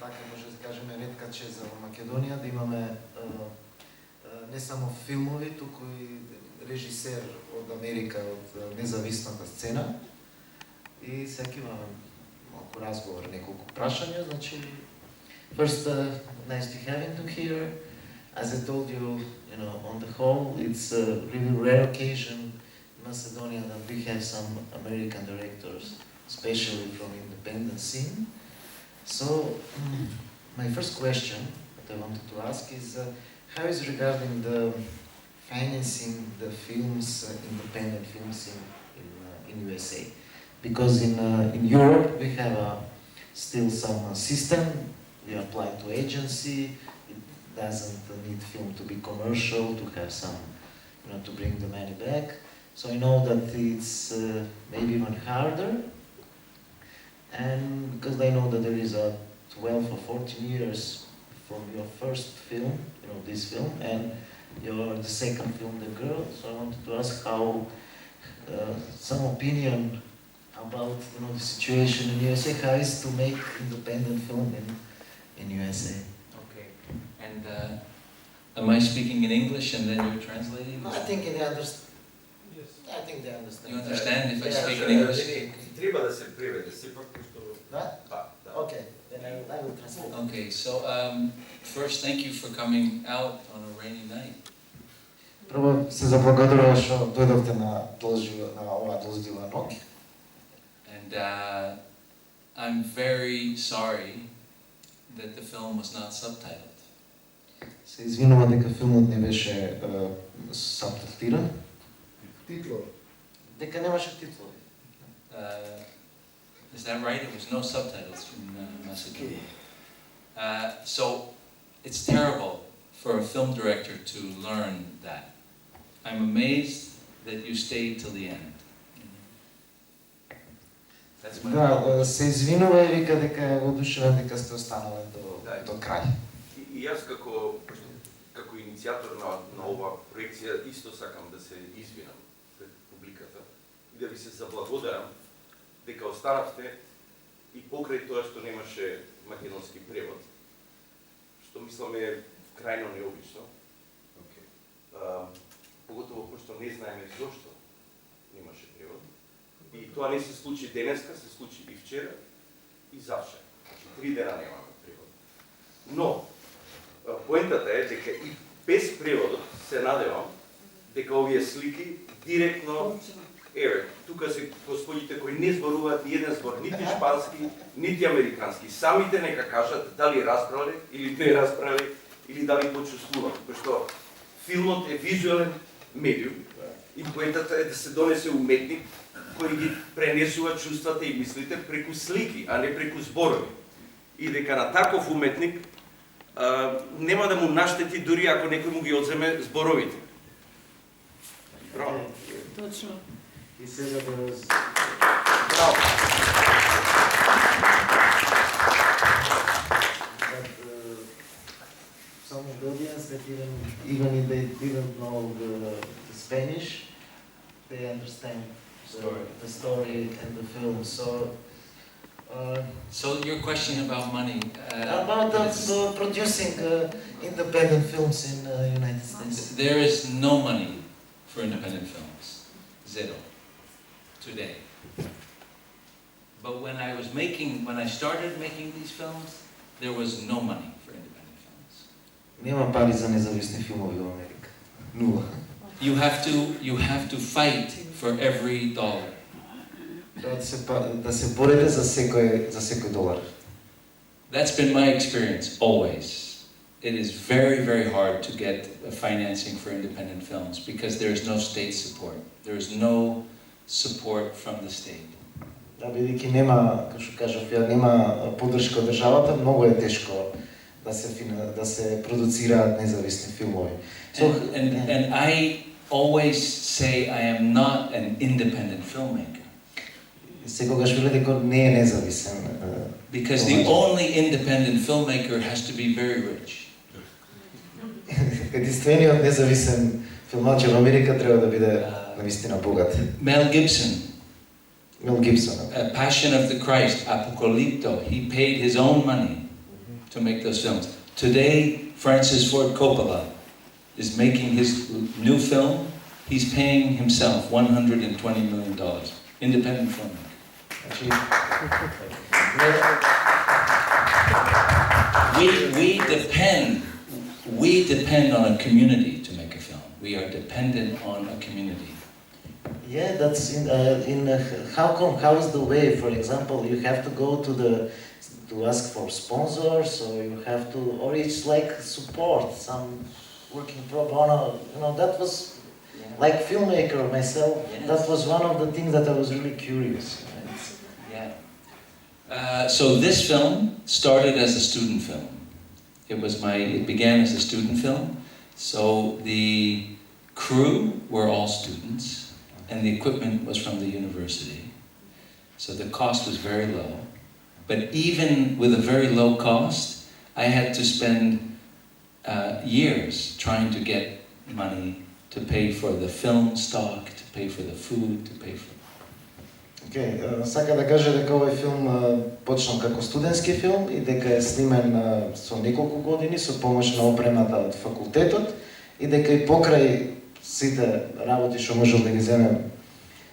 така може да кажеме ретка чест за Македонија да имаме не само филмови, туку и режисер од Америка, од независната сцена. И сега имаме малку разговор, неколку прашања, значи first, nice to having you here. As I told you, on the whole, it's a really rare occasion in Macedonia that we have some American directors, especially from independent scene. So, my first question that I wanted to ask is, how is regarding the financing the films, independent films in USA? Because in Europe we have still some system. We apply to agency. It doesn't need film to be commercial to have some, to bring the money back. So I know that it's maybe even harder. And because I know that there is a 12 or 14 years from your first film, this film, and the second film, The Girl. So I wanted to ask how some opinion about the situation in USA. How is to make independent film in USA? Okay. And am I speaking in English and then you're translating? I think they understand. Yes. I think they understand. You understand if I speak in English? Треба да се преведе, сепак што... Да? Okay, then I will translate. Okay, so first thank you for coming out on a rainy night. Прво се заблагодарувам што дојдовте на оваа дождива ноќ. And I'm very sorry that the film was not subtitled. Се извинувам дека филмот не беше сабтитриран. Титлови. Дека немаше титлови. Is that right? It was no subtitles in Macedonia. So it's terrible for a film director to learn that. I'm amazed that you stayed till the end. That's my problem. Да, се извинува и вика дека е одушевен дека сте останале до крај. И јас како иницијатор на ова проекција исто сакам да се извинам пред публиката и да ви се заблагодарам дека останавте и покрај тоа што немаше македонски превод, што мислам е крајно необично. Поготово пошто не знаеме зошто немаше превод. И тоа не се случи денеска, се случи и вчера, и завчера. Значи 3 дена немаме превод. Но, поентата е дека и без преводот се надевам дека овие слики директно тука се господите кои не зборуваат ни еден збор, нити шпански, нити американски. Самите нека кажат дали разбрале или не разбрале, или дали почувствуваат. Пошто филмот е визуелен медиум и поентата е да се донесе уметник кој ги пренесува чувствата и мислите преку слики, а не преку зборови. И дека на таков уметник нема да му наштети дури ако некој му ги одземе зборовите. Браво. Точно. И сега да Браво. Some of the audience that even if they didn't know the Spanish, they understand the story and the film. So your question about money? About the producing independent films in the United States. There is no money for independent films. Zero. Today. But when I started making these films, there was no money for independent films. Нема пари за независни филмови во Америка. Нула. You have to fight for every dollar. Да се борите за секој долар. That's been my experience always. It is very, very hard to get financing for independent films because there is no state support. There is no support from the state. Да, бидејќи нема, како што кажав, нема поддршка од државата, многу е тешко да се продуцираат независни филмови. And I always say I am not an independent filmmaker. Секогаш веле дека не е независен. Because the only independent filmmaker has to be very rich. Единствениот независен филмач во Америка треба да биде навистина богат. Mel Gibson. Mel Gibson. Passion of the Christ, Apocalypto. He paid his own money. to make those films. Today, Francis Ford Coppola is making his new film. He's paying himself $120 million. Independent filmmaker. We depend on a community to make a film. We are dependent on a community. Yeah, that's how come? How is the way? For example, you have to go to ask for sponsors, or you have to, or it's like support, some working pro bono. You know, that was like filmmaker myself. Yes. That was one of the things that I was really curious. Yeah. So this film started as a student film. It began as a student film. So the crew were all students, and the equipment was from the university. So the cost was very low. But even with a very low cost, I had to spend years trying to get money to pay for the film stock, to pay for the food, to pay for... Okay, сака да каже дека овој филм почнал како студентски филм и дека е снимен со неколку години со помош на опремата од факултетот и дека и покрај сите работи што можел да ги земе,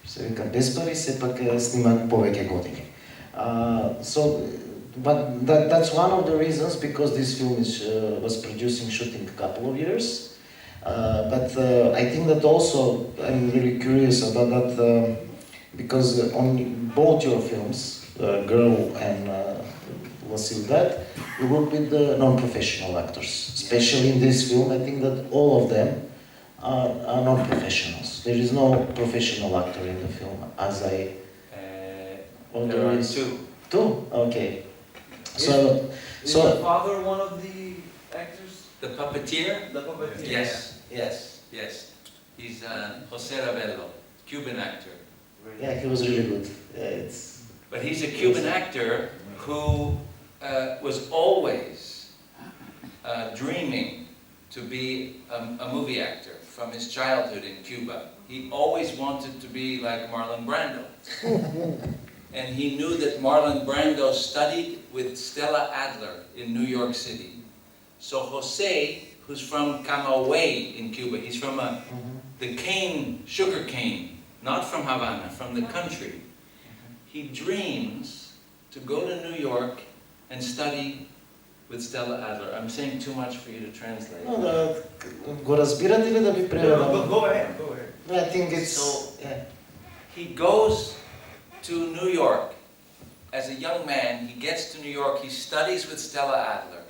се вика без пари, сепак е сниман повеќе години. But that's one of the reasons, because this film was producing shooting a couple of years. But I think that also I'm really curious about that because on both your films, Girl and Ciudad, you work with the non-professional actors. Especially in this film, I think that all of them are non-professionals. There is no professional actor in the film, as I... there are two. Two? Okay. Is the father one of the actors? The puppeteer? The puppeteer. Yes. He's Jose Ravelo, Cuban actor. Yeah, he was really good. But he's a Cuban actor who was always dreaming to be a movie actor from his childhood in Cuba. He always wanted to be like Marlon Brando. And he knew that Marlon Brando studied with Stella Adler in New York City. So Jose, who's from Camagüey in Cuba, he's from the cane, sugar cane, not from Havana, from the country. He dreams to go to New York and study with Stella Adler. I'm saying too much for you to translate. No, го разбирате ли да ви преведам? No, go ahead. I think it's... So, he goes to New York as a young man. He gets to New York, he studies with Stella Adler.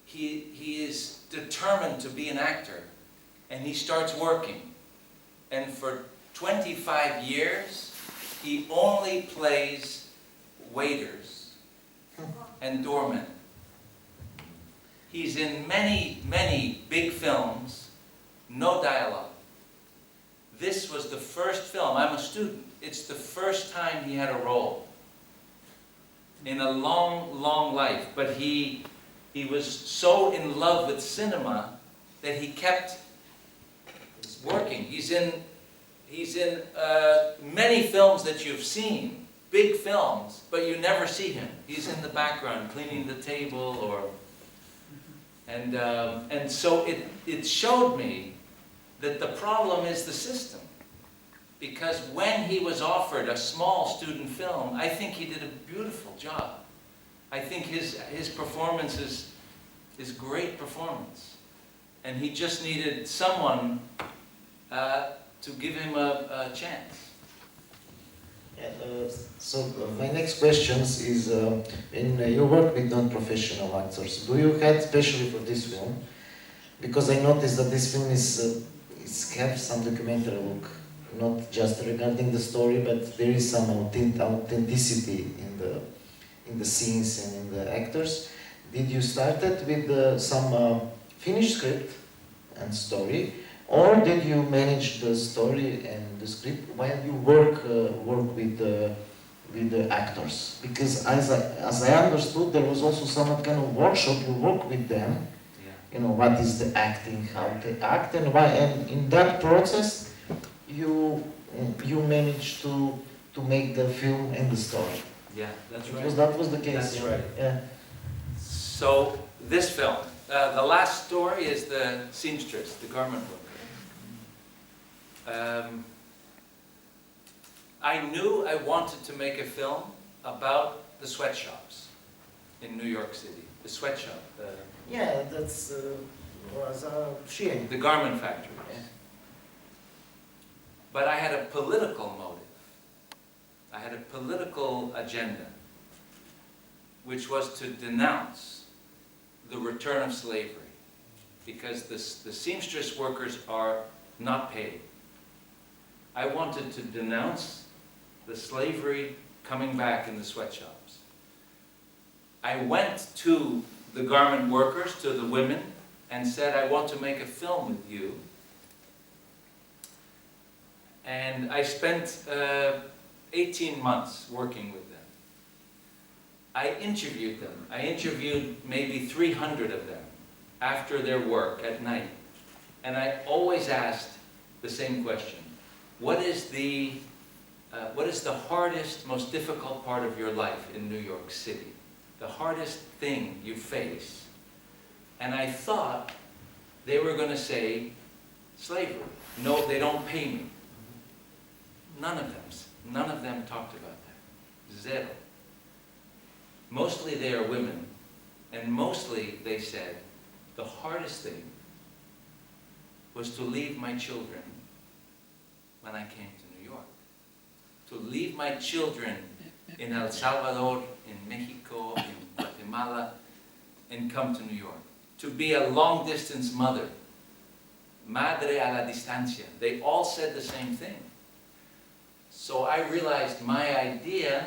He is determined to be an actor, and he starts working. And for 25 years, he only plays waiters and doormen. He's in many, many big films, no dialogue. This was the first film. I'm a student. It's the first time he had a role in a long, long life. But he was so in love with cinema that he kept working. He's in many films that you've seen, big films, but you never see him. He's in the background cleaning the table, and so it showed me that the problem is the system. Because when he was offered a small student film, I think he did a beautiful job. I think his performance is great performance. And he just needed someone to give him a chance. So my next question is, in your work with non-professional actors, do you have, especially for this film, because I noticed that this film is have some documentary look, not just regarding the story, but there is some authenticity in the scenes and in the actors. Did you start it with some finished script and story, or did you manage the story and the script when you work with the actors? Because as I understood, there was also some kind of workshop. You work with them. You know, what is the acting, how to act, and why. And in that process, you managed to make the film and the story. Yeah, that's right. Because that was the case. That's right. Yeah. So this film, the last story is the seamstress, the garment worker. I knew I wanted to make a film about the sweatshops in New York City. The sweatshop, Yeah, that's was šijenje. the garment factories. Yeah. But I had a political motive. I had a political agenda, which was to denounce the return of slavery, because the seamstress workers are not paid. I wanted to denounce the slavery coming back in the sweatshops. I went to the garment workers, to the women, and said, I want to make a film with you. And I spent 18 months working with them. I interviewed them. I interviewed maybe 300 of them after their work at night. And I always asked the same question. What is the hardest, most difficult part of your life in New York City? The hardest thing you face? And I thought they were going to say slavery. No, they don't pay me. None of them talked about that. Zero. Mostly they are women, and mostly they said the hardest thing was to leave my children when I came to New York. To leave my children in El Salvador, in Mexico, in Guatemala, and come to New York. To be a long-distance mother. Madre a la distancia. They all said the same thing. So I realized my idea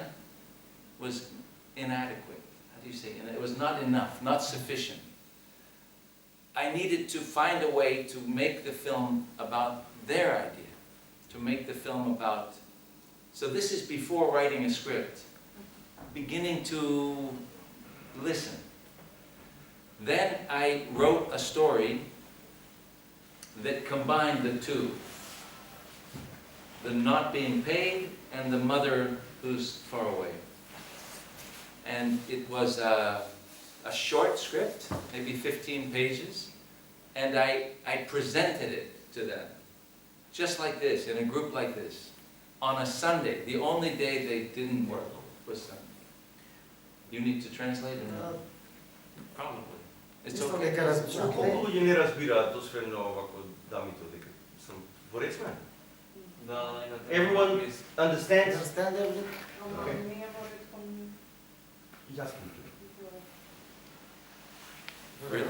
was inadequate. How do you say? It was not enough, not sufficient. I needed to find a way to make the film about their idea. To make the film about... So this is before writing a script. Beginning to listen. Then I wrote a story that combined the two. The not being paid and the mother who's far away. And it was a short script, maybe 15 pages, and I presented it to them, just like this, in a group like this, on a Sunday. The only day they didn't work was Sunday. You need to translate it? Probably. It's okay. Колку луѓе не разбираат, освен овако дамито, дека сум борецмен? Everyone understands? Understand everything? Okay. Really?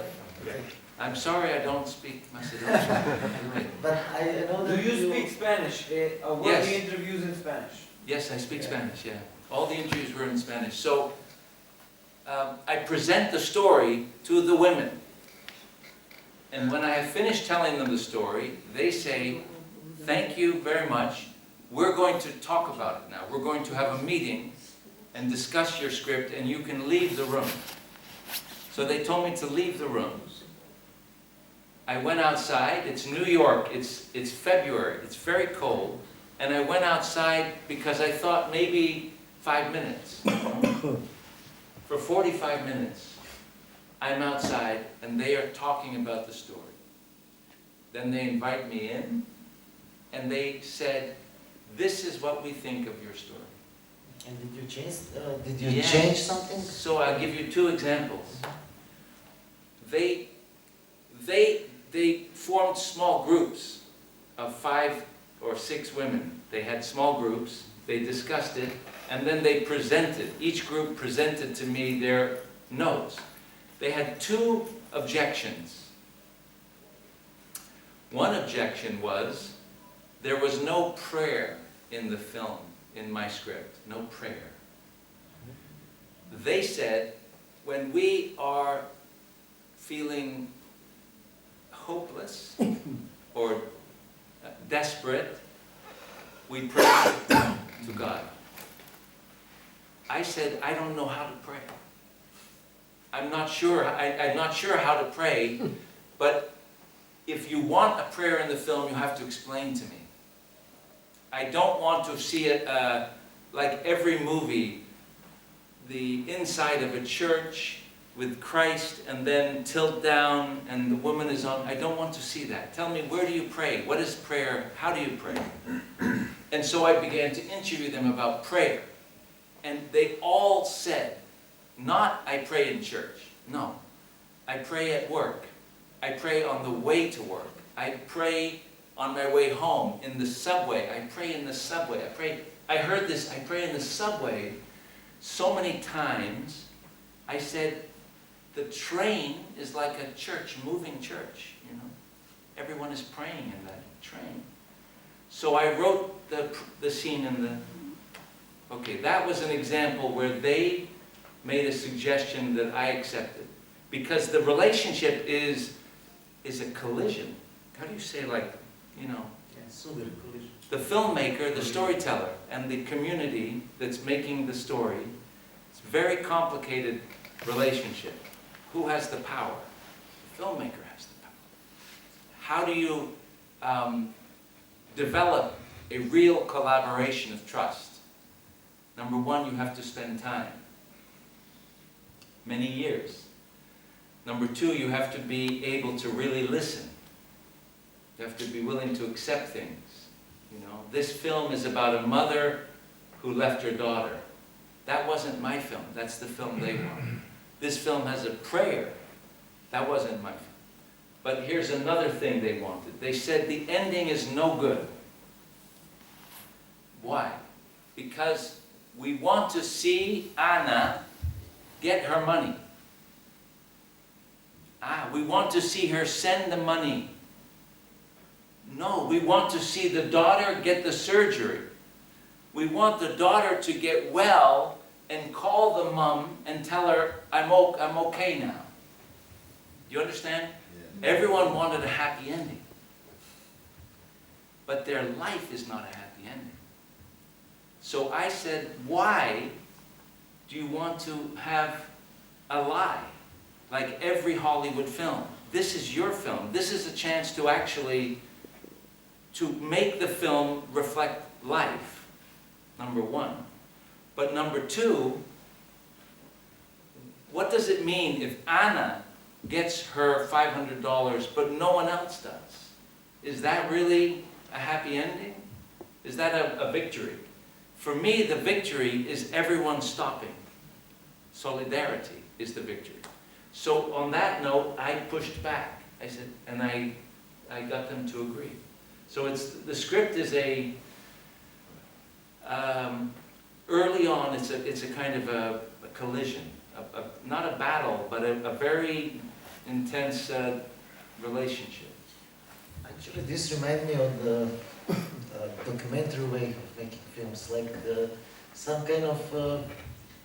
Yeah. I'm sorry I don't speak Macedonian. But I know Do that you speak Spanish? Were Yes. the interviews in Spanish? Yes, I speak Spanish, yeah. All the interviews were in Spanish. So, I present the story to the women. And when I have finished telling them the story, they say, thank you very much. We're going to talk about it now. We're going to have a meeting and discuss your script, and you can leave the room. So they told me to leave the room. I went outside. It's New York. It's February. It's very cold. And I went outside because I thought maybe 5 minutes. For 45 minutes, I'm outside and they are talking about the story. Then they invite me in and they said, this is what we think of your story. And did you change? Yes. Change something? So I'll give you 2 examples. They formed small groups of 5 or 6 women. They had small groups, they discussed it, and then they presented, each group presented to me their notes. They had 2 objections. One objection was, there was no prayer in the film, in my script, no prayer. They said, when we are feeling hopeless or desperate, we pray to God. I said, I don't know how to pray. I'm not sure how to pray, but if you want a prayer in the film, you have to explain to me. I don't want to see it like every movie, the inside of a church, with Christ and then tilt down and the woman is on. I don't want to see that. Tell me, where do you pray? What is prayer? How do you pray? And so I began to interview them about prayer. And they all said, not I pray in church. No, I pray at work. I pray on the way to work. I pray on my way home, in the subway. I pray in the subway. I heard this, I pray in the subway so many times. I said, the train is like a church, moving church, you know. Everyone is praying in that train. So I wrote the scene in the... Okay, that was an example where they made a suggestion that I accepted. Because the relationship is a collision. How do you say, like, you know? Yeah, so good collision. The filmmaker, the storyteller, and the community that's making the story. It's a very complicated relationship. Who has the power? The filmmaker has the power. How do you develop a real collaboration of trust? Number one, you have to spend time. Many years. Number two, you have to be able to really listen. You have to be willing to accept things. You know, this film is about a mother who left her daughter. That wasn't my film. That's the film they wanted. This film has a prayer. That wasn't my film. But here's another thing they wanted. They said the ending is no good. Why? Because we want to see Anna get her money. We want to see her send the money. No, we want to see the daughter get the surgery. We want the daughter to get well and call the mom and tell her, I'm okay now. Do you understand? Yeah. Everyone wanted a happy ending. But their life is not a happy ending. So I said, why do you want to have a lie? Like every Hollywood film. This is your film. This is a chance to actually make the film reflect life, number one. But number two, what does it mean if Anna gets her $500 but no one else does? Is that really a happy ending? Is that a victory? For me, the victory is everyone stopping. Solidarity is the victory. So on that note, I pushed back. I said, and I got them to agree. So the script is early on, it's a kind of a collision, not a battle, but a very intense relationship. Actually, this reminds me of the documentary way of making films, like some kind of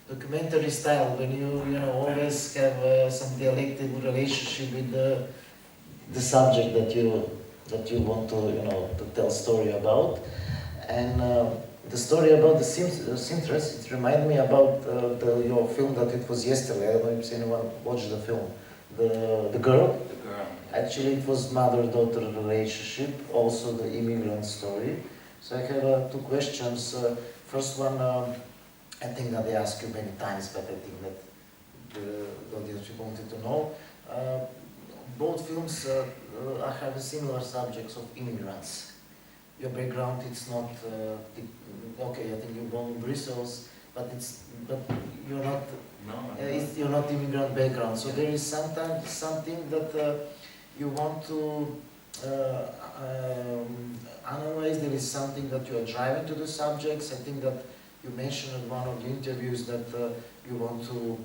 documentary style, when you always have some dialectic relationship with the subject that you want to tell story about. And the story about the seamstress, it reminded me about your film that it was yesterday. I don't know if anyone watched the film. The girl. The girl. Actually, it was mother-daughter relationship, also the immigrant story. So I have two questions. First one, I think that they asked you many times, but I think that the audience wanted to know. Both films have similar subjects of immigrants. Your background, it's not okay. I think you're born in Brussels, but you're not. No, you're not immigrant background. So there is sometimes something that you want to analyze. There is something that you are driving to the subjects. I think that you mentioned in one of the interviews that you want to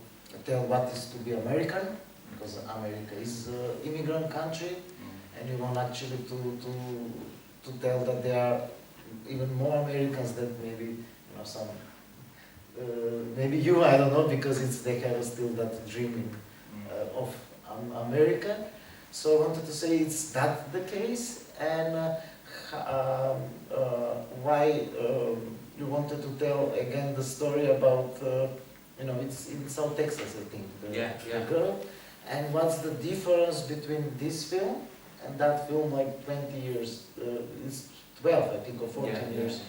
tell what is to be American, because America is an immigrant country, and you want actually to tell that there are even more Americans that maybe some maybe you, I don't know, because they have still that dreaming of America. So I wanted to say, is that the case, and why you wanted to tell again the story about it's in South Texas, I think, the girl, and what's the difference between this film and that film, like 20 years, it's 12, I think, or 14 years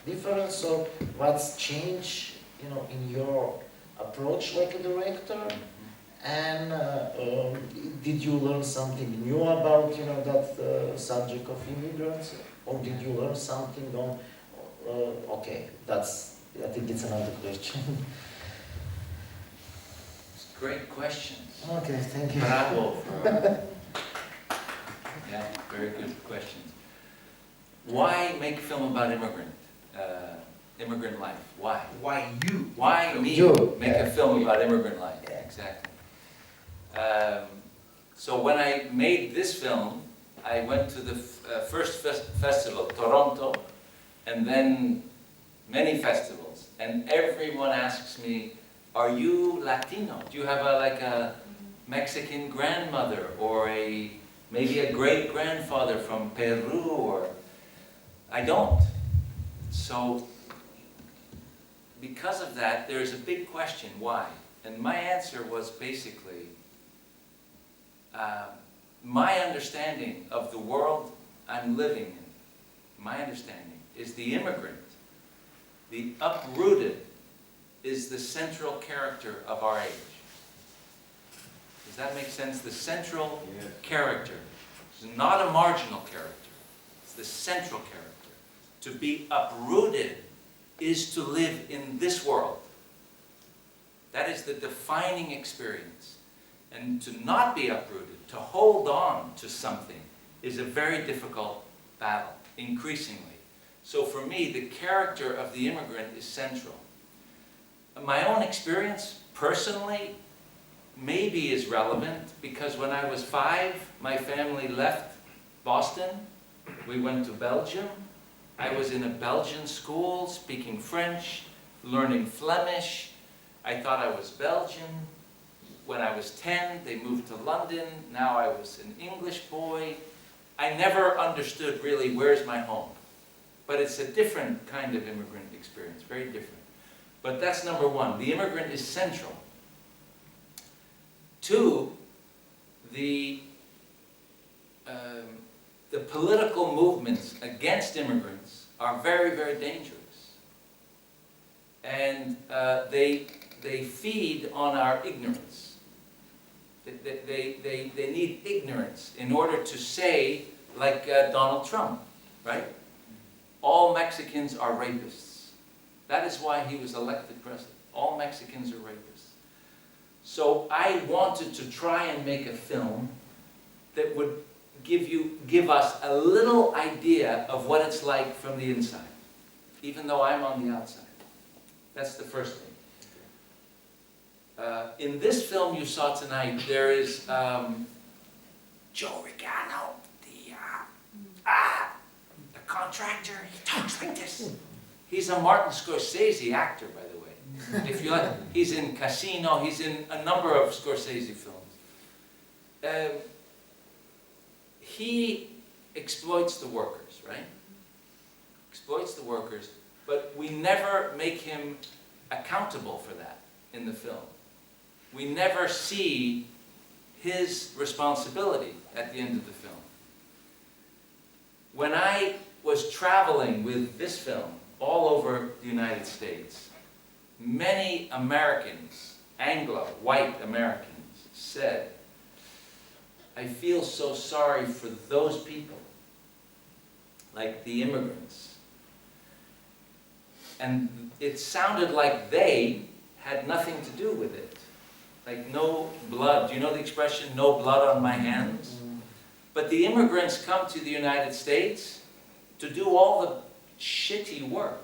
difference. So what's changed, in your approach like a director, And did you learn something new about that subject of immigrants, or did you learn something on? Okay, I think it's another question. It's a great question. Okay, thank you. Bravo. Yeah, very good questions. Why make a film about immigrant life? Why? Why you? Why me You. make a film about immigrant life? Exactly. So when I made this film, I went to the first festival, Toronto, and then many festivals. And everyone asks me, are you Latino? Do you have like a Mexican grandmother or maybe a great-grandfather from Peru? Or I don't. So because of that, there's a big question, why? And my answer was basically, my understanding of the world I'm living in, my understanding is the immigrant, the uprooted, is the central character of our age. Does that make sense? The central character. It's not a marginal character. It's the central character. To be uprooted is to live in this world. That is the defining experience. And to not be uprooted, to hold on to something, is a very difficult battle, increasingly. So for me, the character of the immigrant is central. My own experience, personally, maybe is relevant, because when I was 5, my family left Boston. We went to Belgium. I was in a Belgian school, speaking French, learning Flemish. I thought I was Belgian. When I was 10, they moved to London. Now I was an English boy. I never understood really where's my home. But it's a different kind of immigrant experience, very different. But that's number one. The immigrant is central. 2, the political movements against immigrants are very, very dangerous. And they feed on our ignorance. They need ignorance in order to say, like Donald Trump, right? All Mexicans are rapists. That is why he was elected president. All Mexicans are rapists. So I wanted to try and make a film that would give us a little idea of what it's like from the inside, even though I'm on the outside. That's the first thing. In this film you saw tonight, there is Joe Regano, the contractor. He talks like this. He's a Martin Scorsese actor, by the way. If you like, he's in Casino. He's in a number of Scorsese films. He exploits the workers, right? Exploits the workers, but we never make him accountable for that in the film. We never see his responsibility at the end of the film. When I was traveling with this film all over the United States, many Americans, Anglo, white Americans, said, I feel so sorry for those people, like the immigrants. And it sounded like they had nothing to do with it. Like no blood. Do you know the expression, no blood on my hands? But the immigrants come to the United States to do all the shitty work.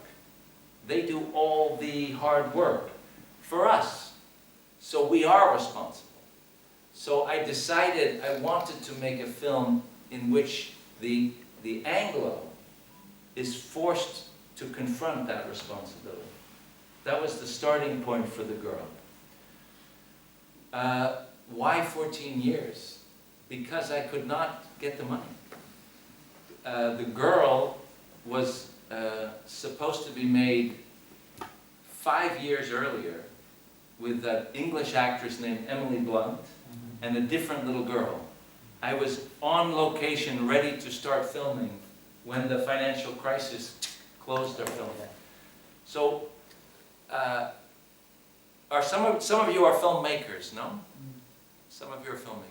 They do all the hard work for us. So we are responsible. So I decided I wanted to make a film in which the Anglo is forced to confront that responsibility. That was the starting point for the girl. Why 14 years? Because I could not get the money. The girl was supposed to be made 5 years earlier with an English actress named Emily Blunt and a different little girl. I was on location ready to start filming when the financial crisis closed our film. So, some of you are filmmakers, no? Some of you are filmmakers.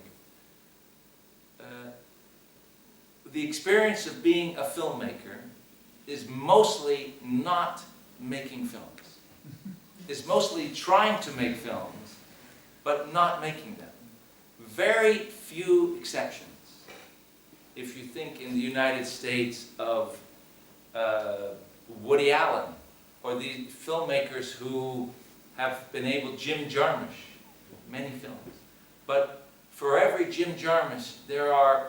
The experience of being a filmmaker is mostly not making films. It's mostly trying to make films, but not making them. Very few exceptions. If you think in the United States of Woody Allen, or the filmmakers who have been able, Jim Jarmusch, many films. But for every Jim Jarmusch, there are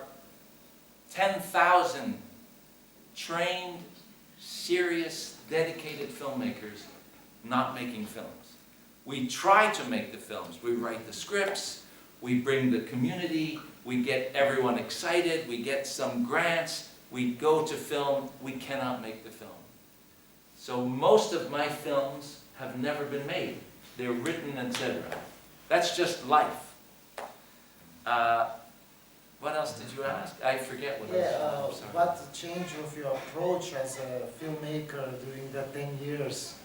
10,000 trained, serious, dedicated filmmakers not making films. We try to make the films. We write the scripts, we bring the community, we get everyone excited, we get some grants, we go to film, we cannot make the film. So most of my films have never been made. They're written, etc. That's just life. What else did you ask? I forget what else. What change of your approach as a filmmaker during the 10 years?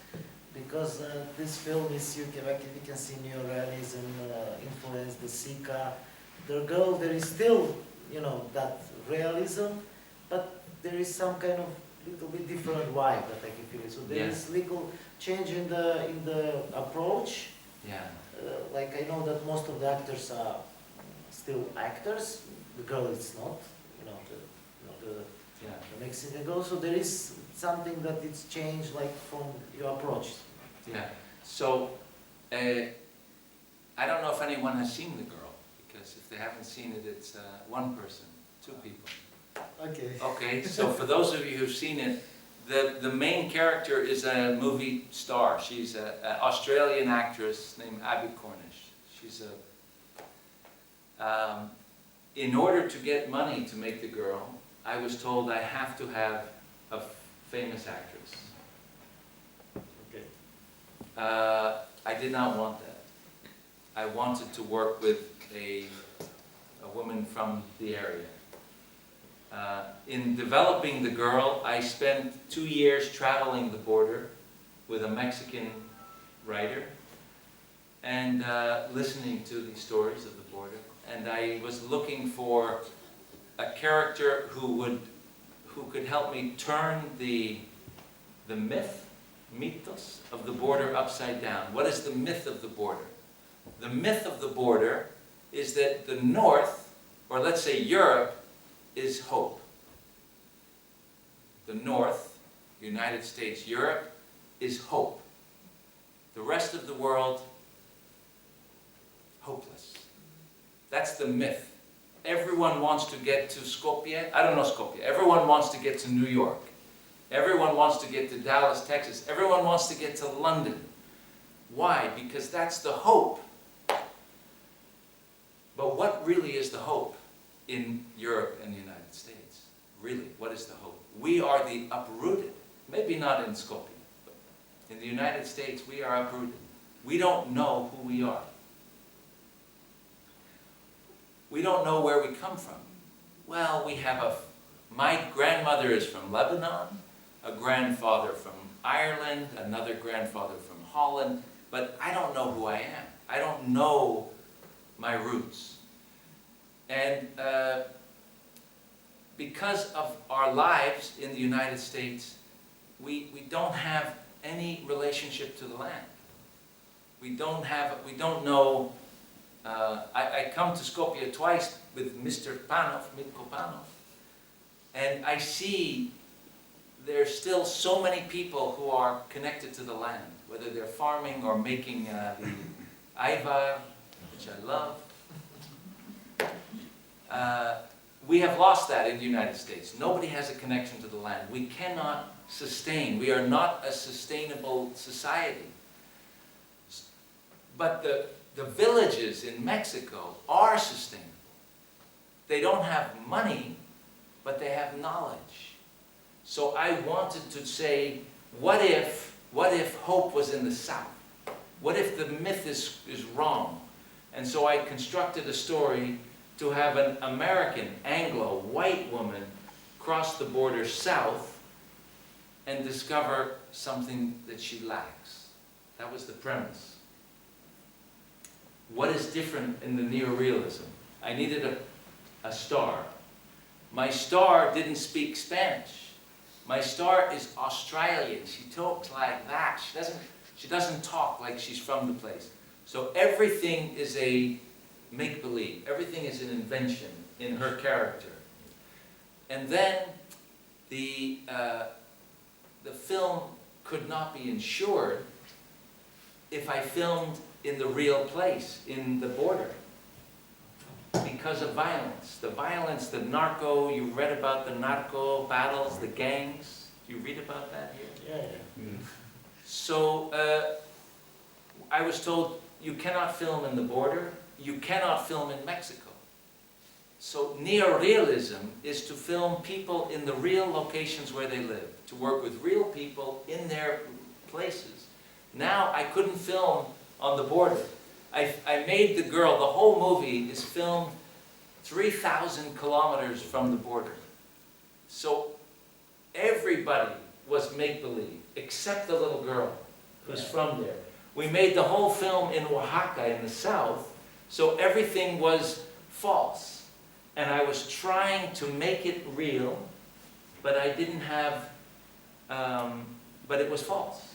Because this film is, you can see neorealism, influence, the Sika. The girl, there is still, you know, that realism, but there is some kind of little bit different vibe that I can feel it. So there is little change in the approach. Yeah. Like I know that most of the actors are still actors. The girl is not. You know, the Mexican girl. So there is something that it's changed, like from your approach. Yeah. So I don't know if anyone has seen The Girl, because if they haven't seen it, it's one person, two people. Okay. Okay, so for those of you who've seen it, the main character is a movie star. She's an Australian actress named Abby Cornish. She's in order to get money to make The Girl, I was told I have to have a famous actress. Okay. I did not want that. I wanted to work with a woman from the area. In developing The Girl, I spent 2 years traveling the border with a Mexican writer and listening to the stories of the border. And I was looking for a character who could help me turn the mythos of the border upside down. What is the myth of the border? The myth of the border is that the North, or let's say Europe, is hope. The North, United States, Europe, is hope. The rest of the world, hopeless. That's the myth. Everyone wants to get to Skopje. I don't know Skopje. Everyone wants to get to New York. Everyone wants to get to Dallas, Texas. Everyone wants to get to London. Why? Because that's the hope. But what really is the hope in Europe and the United States? Really, what is the hope? We are the uprooted. Maybe not in Skopje, but in the United States, we are uprooted. We don't know who we are. We don't know where we come from. Well, we have my grandmother is from Lebanon, a grandfather from Ireland, another grandfather from Holland, but I don't know who I am. I don't know my roots. And because of our lives in the United States, we don't have any relationship to the land. We don't know. I come to Skopje twice with Mr. Panov, Mitko Panov, and I see there's still so many people who are connected to the land, whether they're farming or making the aivar, which I love. We have lost that in the United States. Nobody has a connection to the land. We cannot sustain. We are not a sustainable society. But the villages in Mexico are sustainable. They don't have money, but they have knowledge. So I wanted to say, what if hope was in the South? What if the myth is wrong? And so I constructed a story to have an American, Anglo, white woman cross the border south and discover something that she lacks. That was the premise. what is different in the neorealism? I needed a star. My star didn't speak Spanish. My star is Australian. She talks like that. She doesn't talk like she's from the place. So everything is a make-believe. Everything is an invention in her character. And then the film could not be ensured if I filmed in the real place, in the border, because of violence. The violence, the narco, you read about the narco battles, the gangs. Do you read about that here? Yeah. So I was told, you cannot film in the border, you cannot film in Mexico. So neorealism is to film people in the real locations where they live, to work with real people in their places. Now I couldn't film on the border. I made the girl, the whole movie is filmed 3,000 kilometers from the border. So everybody was make-believe, except the little girl who's from there. We made the whole film in Oaxaca in the south, so everything was false. And I was trying to make it real, but I didn't have, but it was false.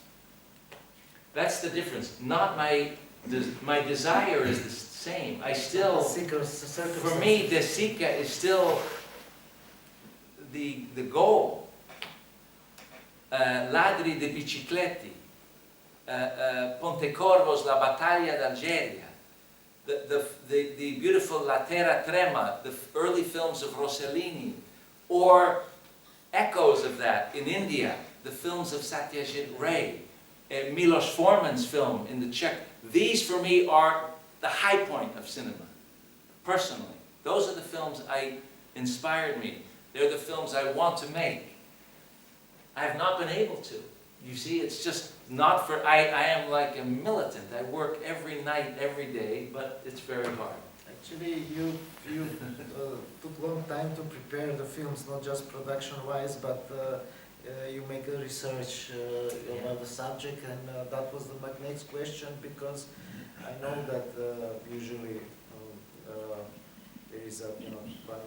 That's the difference. Not my desire is the same. I still, for me, the Sika is still the goal. Ladri di biciclette, Pontecorvos, La Battaglia d'Algeria, the beautiful La Terra Trema, the early films of Rossellini, or echoes of that in India, the films of Satyajit Ray, Milos Forman's film in the Czech. These for me are the high point of cinema, personally. Those are the films that inspired me. They're the films I want to make. I have not been able to. You see, it's just not for, I am like a militant. I work every night, every day, but it's very hard. Actually, you took a long time to prepare the films, not just production-wise, but you make a research about the subject, and that was my next question, because I know that usually there is one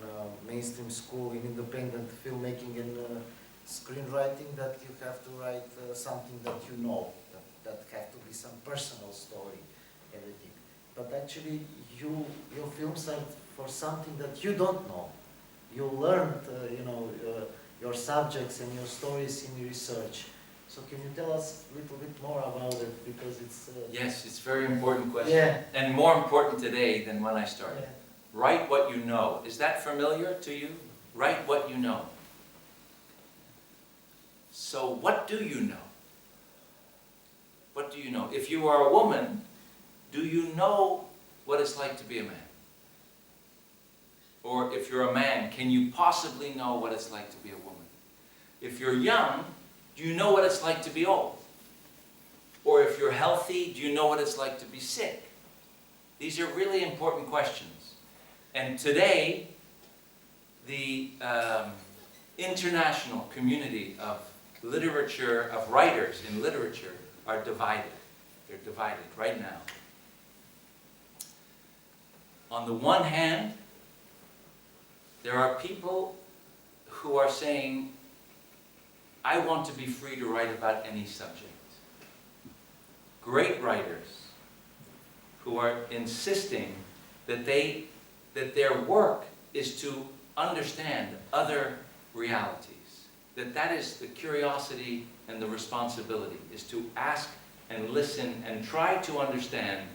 mainstream school in independent filmmaking and screenwriting, that you have to write something that you know, that have to be some personal story, everything. But actually, your films are for something that you don't know. You learned, your subjects and your stories in research. So can you tell us a little bit more about it, because it's... Yes, it's a very important question. Yeah. And more important today than when I started. Yeah. Write what you know. Is that familiar to you? Write what you know. So what do you know? What do you know? If you are a woman, do you know what it's like to be a man? Or if you're a man, can you possibly know what it's like to be a woman? If you're young, do you know what it's like to be old? Or if you're healthy, do you know what it's like to be sick? These are really important questions. And today, the international community of literature, of writers in literature, are divided. They're divided right now. On the one hand, there are people who are saying, I want to be free to write about any subject. Great writers who are insisting that their work is to understand other realities. That is the curiosity and the responsibility, is to ask and listen and try to understand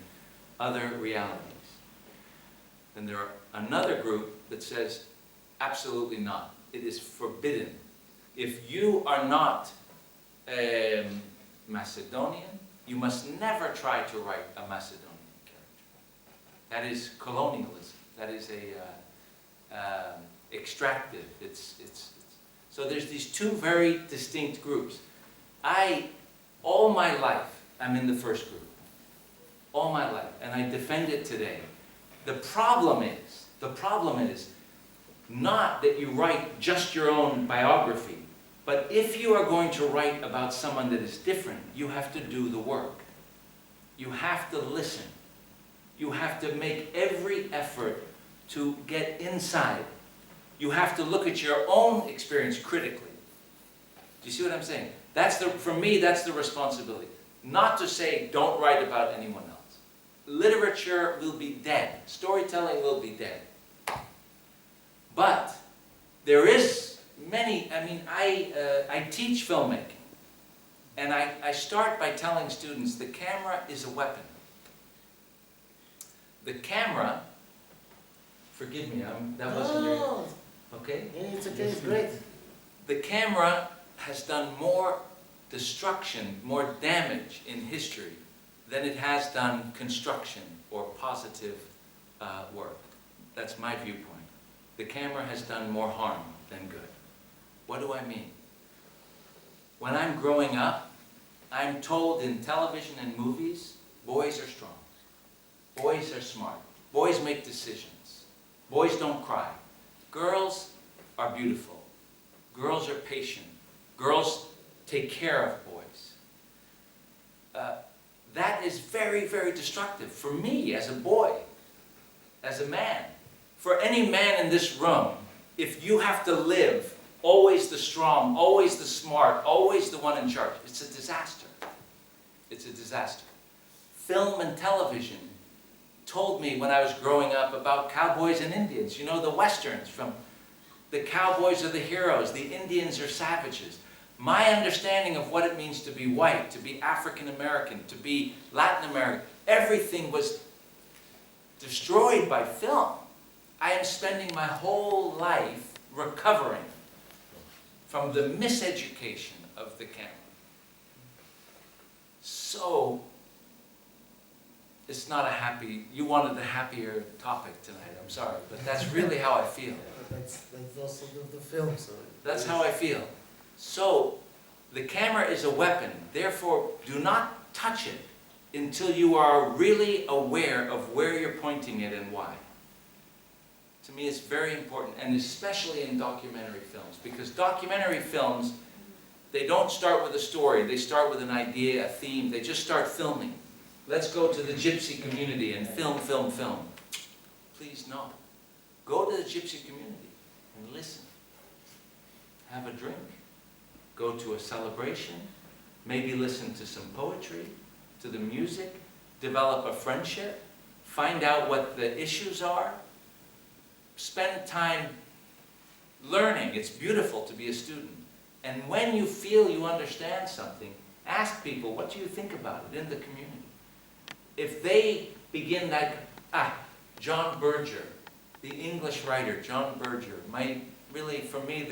other realities. Then there are another group that says, absolutely not. It is forbidden. If you are not Macedonian, you must never try to write a Macedonian character. That is colonialism. That is extractive. So there's these two very distinct groups. All my life, I'm in the first group. All my life, and I defend it today. The problem is not that you write just your own biography, but if you are going to write about someone that is different, you have to do the work. You have to listen. you have to make every effort to get inside. You have to look at your own experience critically. Do you see what I'm saying? For me, that's the responsibility. Not to say, don't write about anyone else. Literature will be dead. Storytelling will be dead. But there is many, I teach filmmaking. And I start by telling students the camera is a weapon. The camera, forgive me, that wasn't your, okay? Yeah, it's okay, it's great. The camera has done more destruction, more damage in history than it has done construction or positive work. That's my viewpoint. The camera has done more harm than good. What do I mean? When I'm growing up, I'm told in television and movies, boys are strong. Boys are smart. Boys make decisions. Boys don't cry. Girls are beautiful. Girls are patient. Girls take care of boys. That is very, very destructive for me as a boy, as a man. For any man in this room, if you have to live always the strong, always the smart, always the one in charge, it's a disaster. It's a disaster. Film and television told me when I was growing up about cowboys and Indians. You know, the Westerns, from the cowboys are the heroes, the Indians are savages. My understanding of what it means to be white, to be African American, to be Latin American, everything was destroyed by film. I am spending my whole life recovering from the miseducation of the camera. So, it's not a happy, you wanted a happier topic tonight, I'm sorry, but that's really how I feel. That's also the film, so... That's how I feel. So, the camera is a weapon, therefore do not touch it until you are really aware of where you're pointing it and why. To me, it's very important, and especially in documentary films, because documentary films, they don't start with a story, they start with an idea, a theme, they just start filming. Let's go to the gypsy community and film. Please, no. Go to the gypsy community and listen. Have a drink. Go to a celebration. Maybe listen to some poetry, to the music. Develop a friendship. Find out what the issues are. Spend time learning. It's beautiful to be a student. And when you feel you understand something, ask people, what do you think about it in the community? If they begin like, John Berger, the English writer, John Berger, really, for me,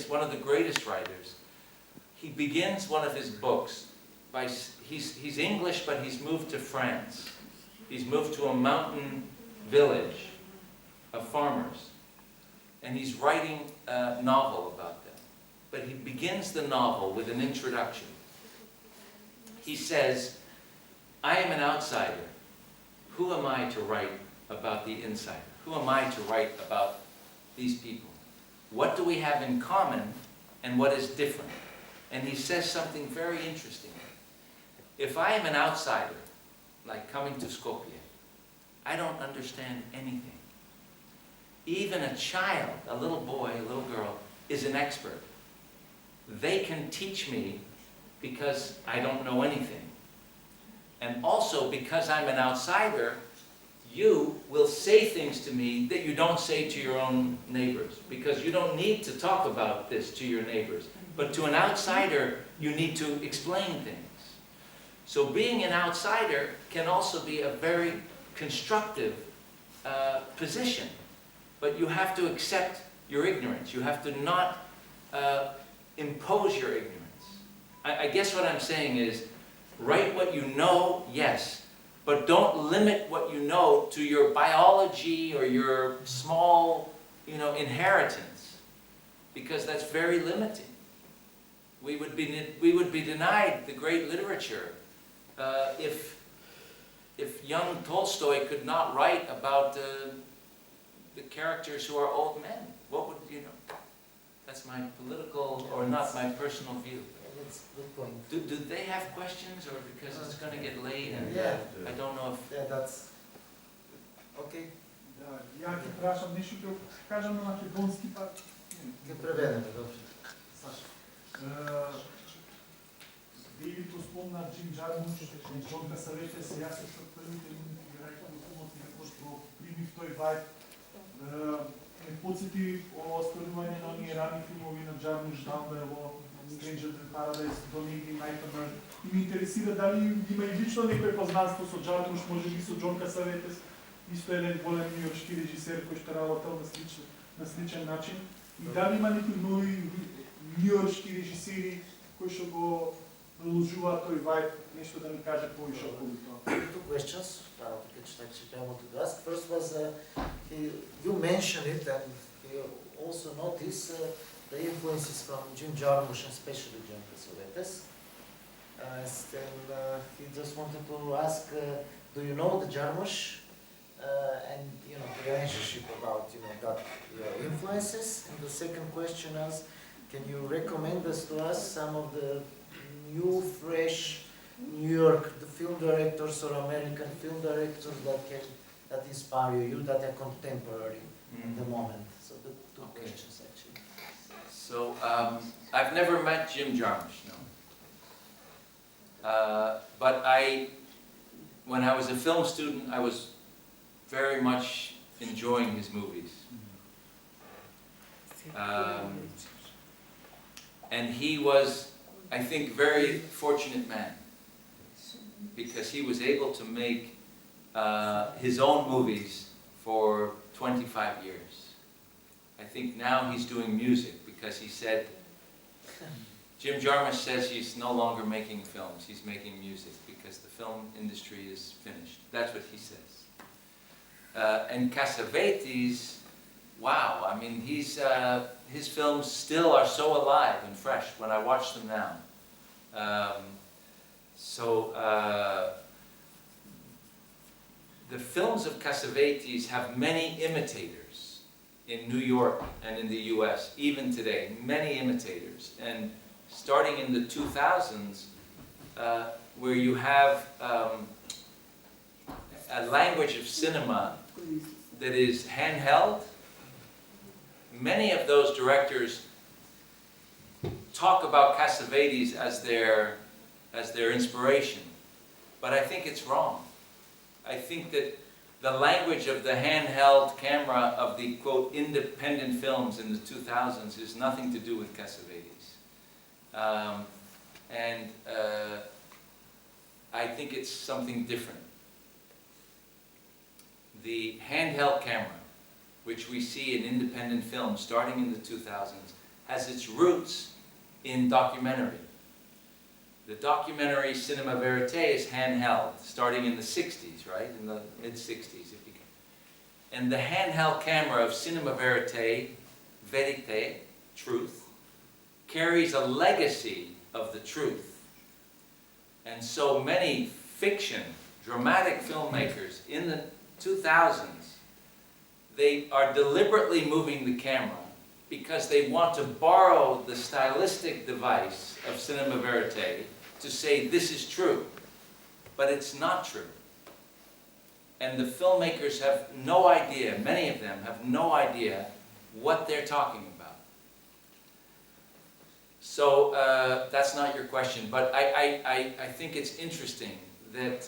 one of the greatest writers. He begins one of his books by, he's English, but he's moved to France. He's moved to a mountain village of farmers. And he's writing a novel about them. But he begins the novel with an introduction. He says, I am an outsider. Who am I to write about the insider? Who am I to write about these people? What do we have in common and what is different? And he says something very interesting. If I am an outsider, like coming to Skopje, I don't understand anything. Even a child, a little boy, a little girl, is an expert. They can teach me because I don't know anything. And also, because I'm an outsider, you will say things to me that you don't say to your own neighbors, because you don't need to talk about this to your neighbors. But to an outsider, you need to explain things. So being an outsider can also be a very constructive position. But you have to accept your ignorance. You have to not impose your ignorance. I guess what I'm saying is, write what you know, yes, but don't limit what you know to your biology or your small, inheritance, because that's very limiting. We would be denied the great literature if young Tolstoy could not write about the characters who are old men. What would That's my political or not my personal view. That's a good point. Do they have questions, or because it's going to get late and Yeah. I don't know if... Yeah, that's... Окей, Ја ќе прашам нешто, ќе кажам на македонски, па... ќе преведеме, добре. Саша. Дејвид спомна Джим Джармуш, Джон Касаветес, јас се што првите минути ги рајка во филмот и како што примив тој вајб, ме подсети о остварување на оние рани филмови на Джармуш, Дамбево, Stranger Than Paradise, Don't Need Nightmare. И ме интересира дали има и лично некој познанство со Джармуш, може би со Джон Касаветес, исто еден голем њујоршки режисер кој што работел на сличен начин. И дали има некои нови њујоршки режисери кои што го продолжуваат тој вајб, нешто да ни каже повише околу тоа. Two questions, which I wanted to ask. First was, you mentioned it, and he also noticed the influences from Jim Jarmusch, especially John Cassavetes. He just wanted to ask, do you know the Jarmusch? And the relationship about that influences. And the second question is, can you recommend to us some of the new, fresh New York film directors or American film directors that inspire you, that are contemporary in the moment? So the two questions actually. So I've never met Jim Jarmusch, no. But when I was a film student, I was very much enjoying his movies. And he was, I think, very fortunate man, because he was able to make his own movies for 25 years. I think now he's doing music, because he said, Jim Jarmusch says he's no longer making films, he's making music, because the film industry is finished. That's what he says. And Cassavetes, wow, I mean, his films still are so alive and fresh when I watch them now. The films of Cassavetes have many imitators in New York and in the US, even today, many imitators. And starting in the 2000s, where you have a language of cinema that is handheld, many of those directors talk about Cassavetes as their inspiration, but I think it's wrong. I think that the language of the handheld camera of the, quote, independent films in the 2000s is nothing to do with Cassavetes. I think it's something different. The handheld camera, which we see in independent films starting in the 2000s, has its roots in documentary. The documentary cinema verite is handheld, starting in the 60s, right? In the mid-60s it became. And the handheld camera of cinema verite, truth, carries a legacy of the truth. And so many fiction, dramatic filmmakers in the 2000s, they are deliberately moving the camera because they want to borrow the stylistic device of cinema verite to say this is true, but it's not true. And the filmmakers have no idea, many of them have no idea what they're talking about. So that's not your question, but I think it's interesting that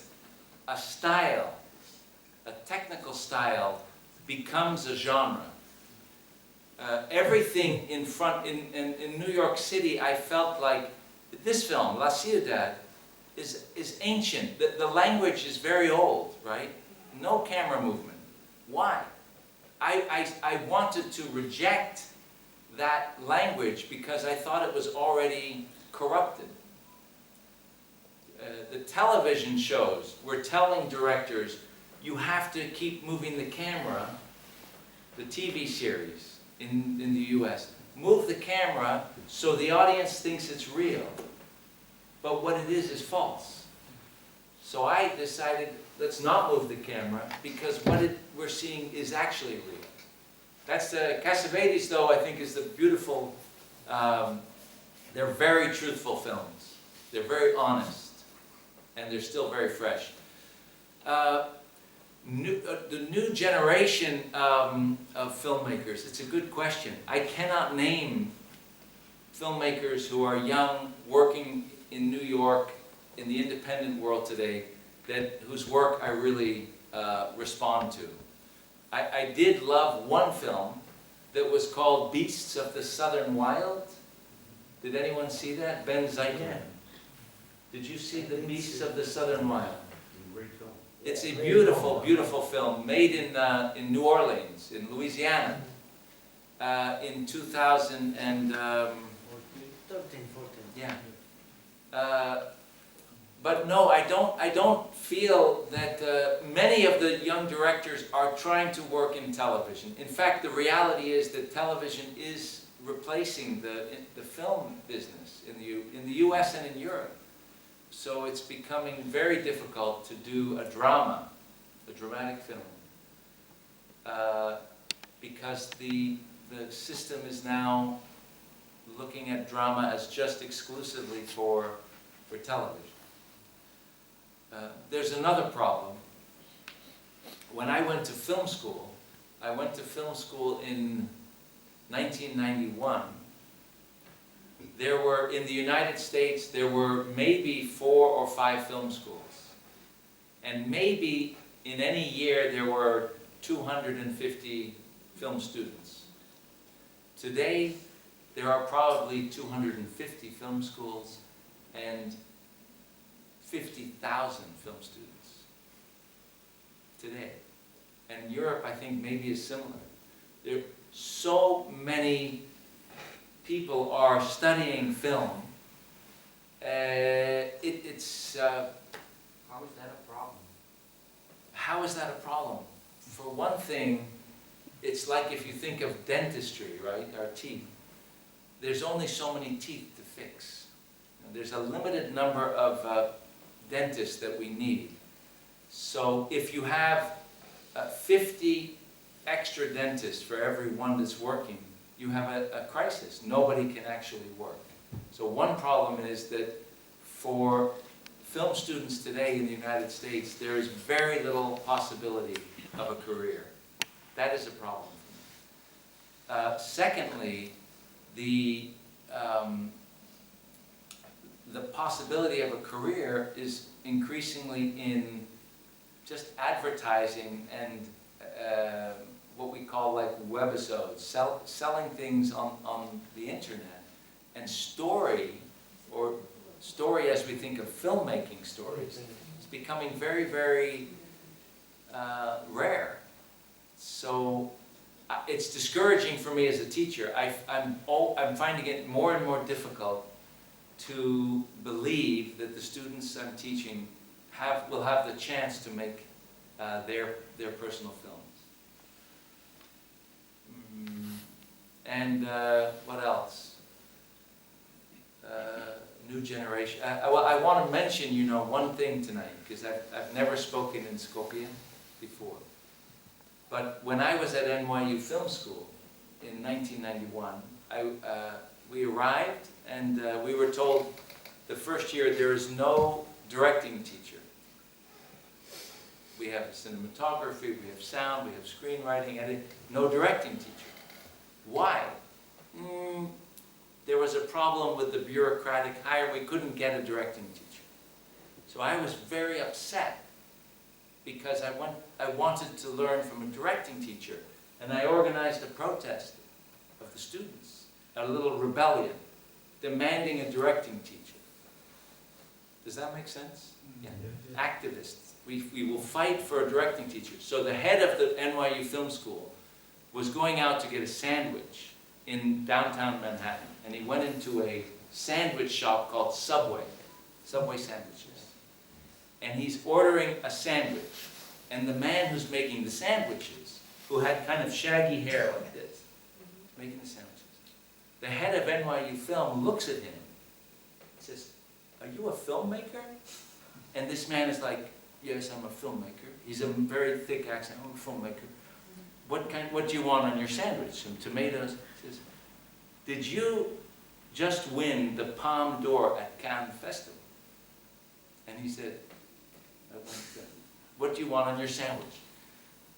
a style, a technical style, becomes a genre. Everything in New York City, I felt like this film, La Ciudad, is ancient. The language is very old, right? No camera movement. Why? I wanted to reject that language because I thought it was already corrupted. The television shows were telling directors, you have to keep moving the camera. The TV series in the US, move the camera so the audience thinks it's real, but what it is false. So I decided, let's not move the camera, because what we're seeing is actually real. That's Cassavetes, though, I think, is the beautiful, they're very truthful films. They're very honest, and they're still very fresh. The new generation of filmmakers, it's a good question. I cannot name filmmakers who are young, working in New York, in the independent world today, whose work I really respond to. I did love one film that was called Beasts of the Southern Wild. Did anyone see that? Ben Zeitlin. Did you see the Beasts of the Southern Wild? Great film. It's a beautiful, beautiful film made in New Orleans, in Louisiana, in 2000 and 13, 14. yeah. But no, I don't feel that many of the young directors are trying to work in television. In fact, the reality is that television is replacing the film business in the U.S. and in Europe. So it's becoming very difficult to do a dramatic film, because the system is now looking at drama as just exclusively for television. There's another problem. When I went to film school, in 1991. There were, in the United States, there were maybe 4 or 5 film schools. And maybe in any year there were 250 film students. Today, there are probably 250 film schools and 50,000 film students today. And Europe, I think, maybe is similar. There are so many people are studying film. It's How is that a problem? how is that a problem? For one thing, it's like if you think of dentistry, right? Our teeth. There's only so many teeth to fix. There's a limited number of dentists that we need. So if you have 50 extra dentists for every one that's working, you have a crisis. Nobody can actually work. So one problem is that for film students today in the United States, there is very little possibility of a career. That is a problem for me. Secondly, the possibility of a career is increasingly in just advertising and what we call like webisodes, selling things on the internet, and story as we think of filmmaking stories, is becoming very, very rare. So it's discouraging for me as a teacher. I'm finding it more and more difficult to believe that the students I'm teaching will have the chance to make their personal films. And what else? New generation. Well, I want to mention, one thing tonight, because I've never spoken in Skopje before. But when I was at NYU Film School in 1991, we arrived and we were told the first year there is no directing teacher. We have cinematography, we have sound, we have screenwriting, editing, no directing teacher. Why? There was a problem with the bureaucratic hire. We couldn't get a directing teacher. So I was very upset because I wanted to learn from a directing teacher. And I organized a protest of the students, a little rebellion, demanding a directing teacher. Does that make sense? Yeah. Activists. We will fight for a directing teacher. So the head of the NYU Film School was going out to get a sandwich in downtown Manhattan. And he went into a sandwich shop called Subway sandwiches. And he's ordering a sandwich. And the man who's making the sandwiches, who had kind of shaggy hair like this, making the sandwiches, the head of NYU Film looks at him and says, "Are you a filmmaker?" And this man is like, "Yes, I'm a filmmaker." He's a very thick accent. "I'm a filmmaker." What do you want on your sandwich? Some tomatoes? He says, "Did you just win the Palme d'Or at Cannes Festival?" And he said, "What do you want on your sandwich?"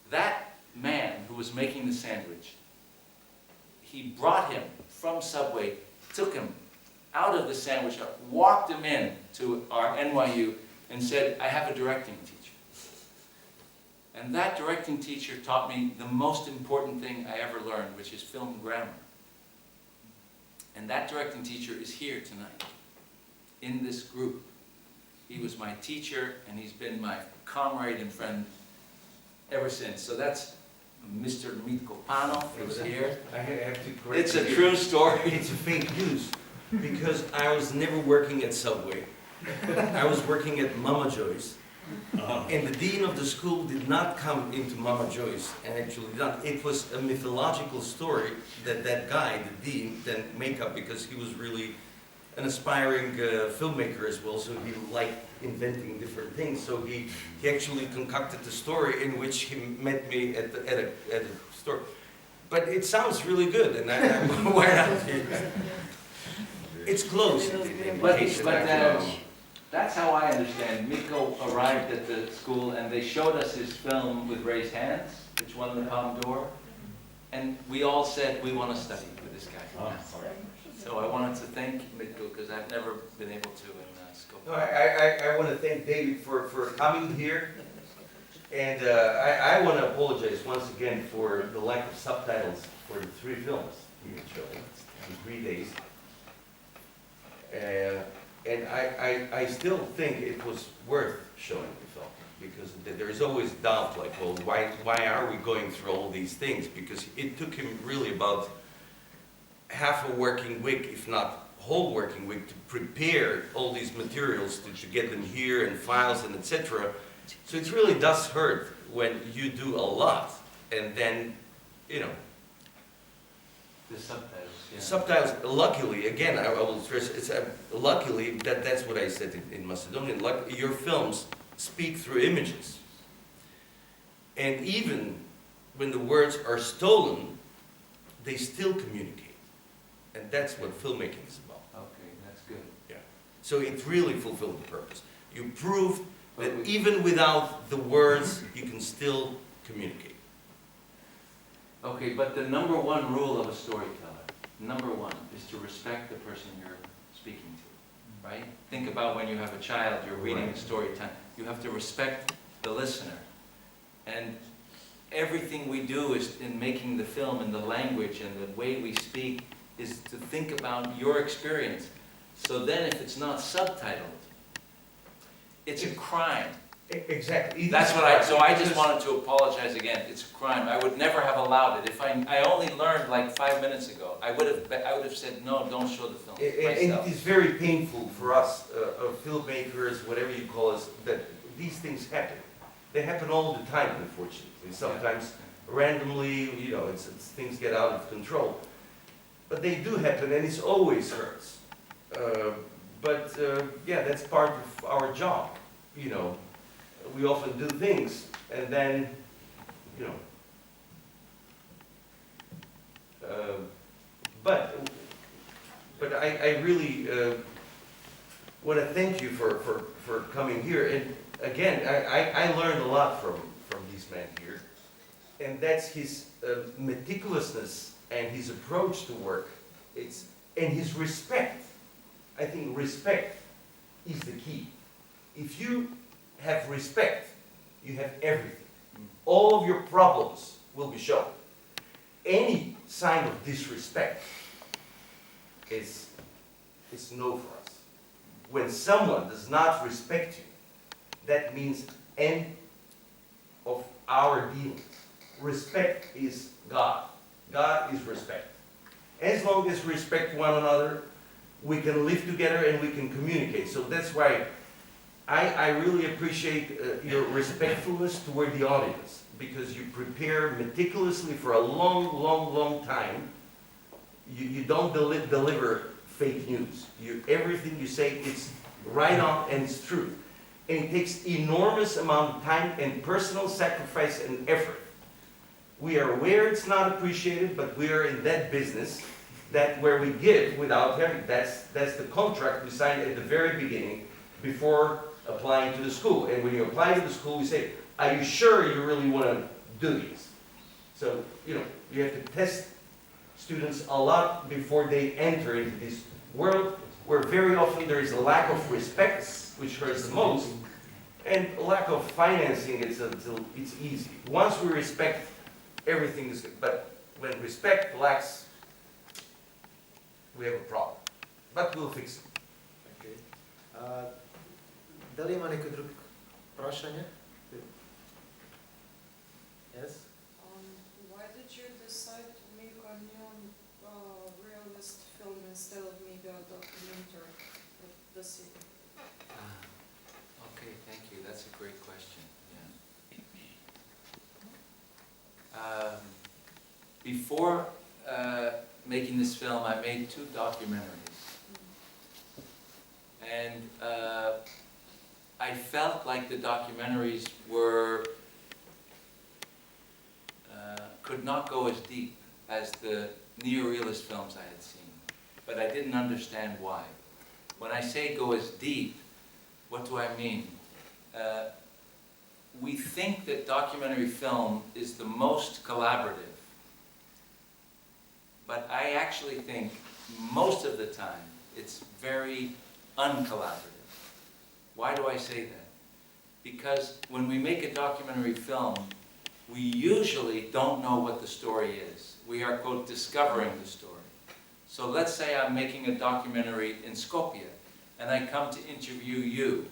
That man who was making the sandwich, he brought him from Subway, took him out of the sandwich shop, walked him in to our NYU and said, I have a directing teacher. And that directing teacher taught me the most important thing I ever learned, which is film grammar. And that directing teacher is here tonight, in this group. He was my teacher, and he's been my comrade and friend ever since. So that's Mr. Mitko Pano, who's here. I have to correct It's a you. true story. It's a fake news, because I was never working at Subway. I was working at Mama Joy's. And the dean of the school did not come into Mama Joy's, and actually not. It was a mythological story that that guy, the dean, then made up, because he was really an aspiring filmmaker as well, so he liked inventing different things. So he actually concocted the story in which he met me at a store. But it sounds really good, and why not? It's close. That's how I understand. Mitko arrived at the school and they showed us his film with raised hands, which won the Palme d'Or. And we all said, we want to study with this guy. So I wanted to thank Mitko, because I've never been able to in Skopje. No, I want to thank David for coming here. And I want to apologize once again for the lack of subtitles for the 3 films we were showing in 3 days. And I still think it was worth showing the film, because there's always doubt, like, well, why are we going through all these things? Because it took him really about half a working week, if not whole working week, to prepare all these materials, to get them here, and files, and etc. So it really does hurt when you do a lot, and then, you know. The subtitles. Yeah. Subtitles, luckily, again, I will stress, it's luckily, that's what I said in Macedonian, your films speak through images. And even when the words are stolen, they still communicate. And that's what filmmaking is about. Okay, that's good. Yeah. So it really fulfilled the purpose. You proved that even without the words, you can still communicate. Okay, but the #1 rule of a storyteller, #1, is to respect the person you're speaking to, right? Think about when you have a child, you're reading a story time. You have to respect the listener. And everything we do is in making the film, and the language and the way we speak, is to think about your experience. So then if it's not subtitled, it's a crime. Exactly. That's what so I just wanted to apologize again. It's a crime. I would never have allowed it. If I only learned like 5 minutes ago, I would have said, no, don't show the film myself. And it is very painful for us, filmmakers, whatever you call us, that these things happen. They happen all the time, unfortunately. Sometimes randomly, you know, things get out of control. But they do happen, and it always hurts. Yeah, that's part of our job, you know. We often do things, and then, you know. But I really want to thank you for coming here. And again, I learned a lot from this man here, and that's his meticulousness and his approach to work. And his respect. I think respect is the key. If you have respect, you have everything. All of your problems will be shown. Any sign of disrespect is no for us. When someone does not respect you, that means end of our dealings. Respect is God. God is respect. As long as we respect one another, we can live together and we can communicate. So that's why I really appreciate your respectfulness toward the audience, because you prepare meticulously for a long time. You don't deliver fake news. Everything you say is right on and it's true. And it takes enormous amount of time and personal sacrifice and effort. We are aware it's not appreciated, but we are in that business that where we give without having. That's the contract we signed at the very beginning before applying to the school. And when you apply to the school, we say, are you sure you really want to do this. So, you know, you have to test students a lot before they enter into this world where very often there is a lack of respect, which hurts the most, and a lack of financing, it's easy. Once we respect, everything is good. But when respect lacks, we have a problem. But we'll fix it. Okay. Дали има некој друг прашање? Yes? Why did you decide to make a realist film instead of maybe a documentary at the city? Okay, thank you. That's a great question. Before making this film, I made 2 documentaries. And I felt like the documentaries could not go as deep as the neorealist films I had seen. But I didn't understand why. When I say go as deep, what do I mean? We think that documentary film is the most collaborative. But I actually think most of the time it's very uncollaborative. Why do I say that? Because when we make a documentary film, we usually don't know what the story is. We are, quote, discovering the story. So let's say I'm making a documentary in Skopje, and I come to interview you.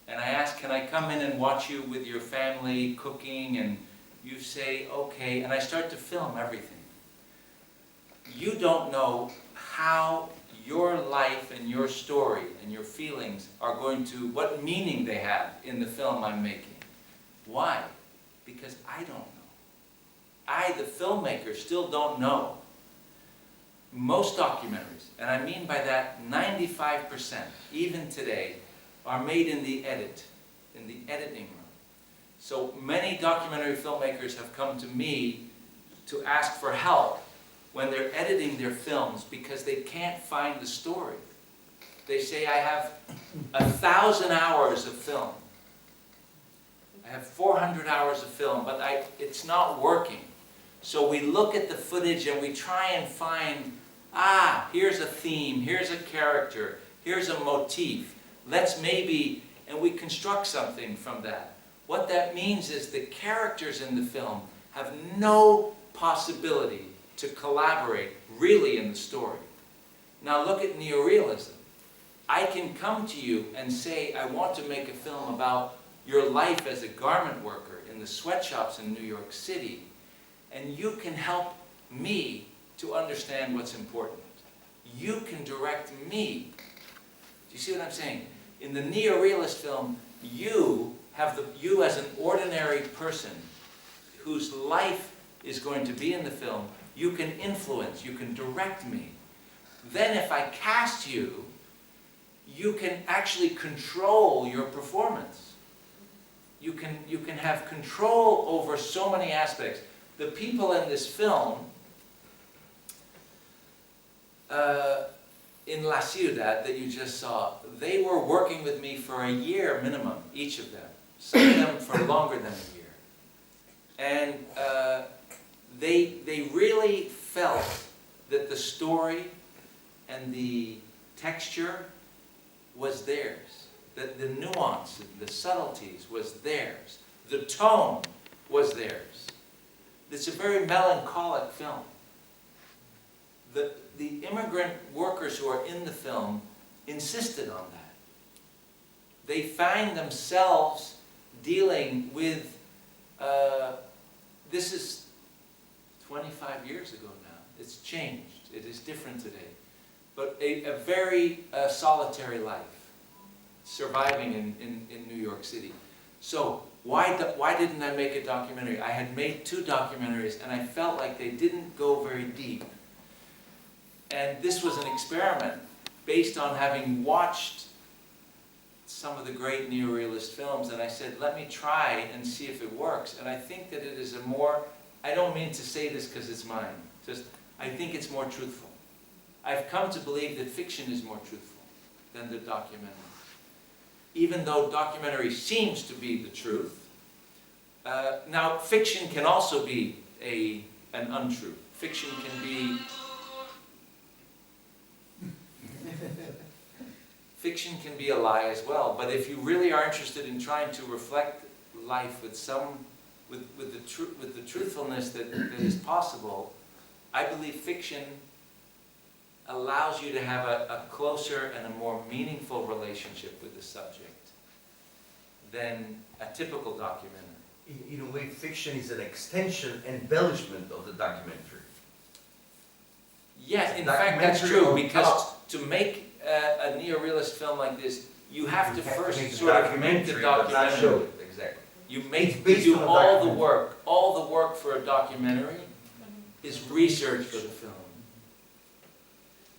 And I ask, can I come in and watch you with your family cooking? And you say, okay, and I start to film everything. You don't know how your life and your story and your feelings are going to, what meaning they have in the film I'm making. Why? Because I don't know. I, the filmmaker, still don't know. Most documentaries, and I mean by that 95%, even today, are made in the editing room. So many documentary filmmakers have come to me to ask for help when they're editing their films because they can't find the story. They say, I have 1,000 hours of film. I have 400 hours of film, but it's not working. So we look at the footage and we try and find, here's a theme, here's a character, here's a motif. Let's maybe, and we construct something from that. What that means is the characters in the film have no possibility to collaborate really in the story. Now look at neorealism. I can come to you and say, I want to make a film about your life as a garment worker in the sweatshops in New York City, and you can help me to understand what's important. You can direct me. Do you see what I'm saying? In the neorealist film, you as an ordinary person whose life is going to be in the film, you can influence, you can direct me. Then if I cast you, you can actually control your performance. You can have control over so many aspects. The people in this film, in La Ciudad that you just saw, they were working with me for a year minimum, each of them. Some of them for longer than a year. And they really felt that the story and the texture was theirs. That the nuance, the subtleties was theirs. The tone was theirs. It's a very melancholic film. The immigrant workers who are in the film insisted on that. They find themselves dealing with, this is 25 years ago now. It's changed. It is different today. But a very solitary life, surviving in New York City. So why didn't I make a documentary? I had made 2 documentaries and I felt like they didn't go very deep. And this was an experiment based on having watched some of the great neorealist films, and I said, let me try and see if it works. And I think that it is a more, I don't mean to say this because it's mine, just I think it's more truthful. I've come to believe that fiction is more truthful than the documentary. Even though documentary seems to be the truth, Now, fiction can also be an untruth. Fiction can be fiction can be a lie as well. But if you really are interested in trying to reflect life with the truthfulness that is possible, I believe fiction allows you to have a closer and a more meaningful relationship with the subject than a typical documentary. In a way, fiction is an extension, embellishment of the documentary. Yes, in fact, that's true, because to make a neorealist film like this, you have to first sort of make the documentary. Exactly. You do all the work. All the work for a documentary is research for the film.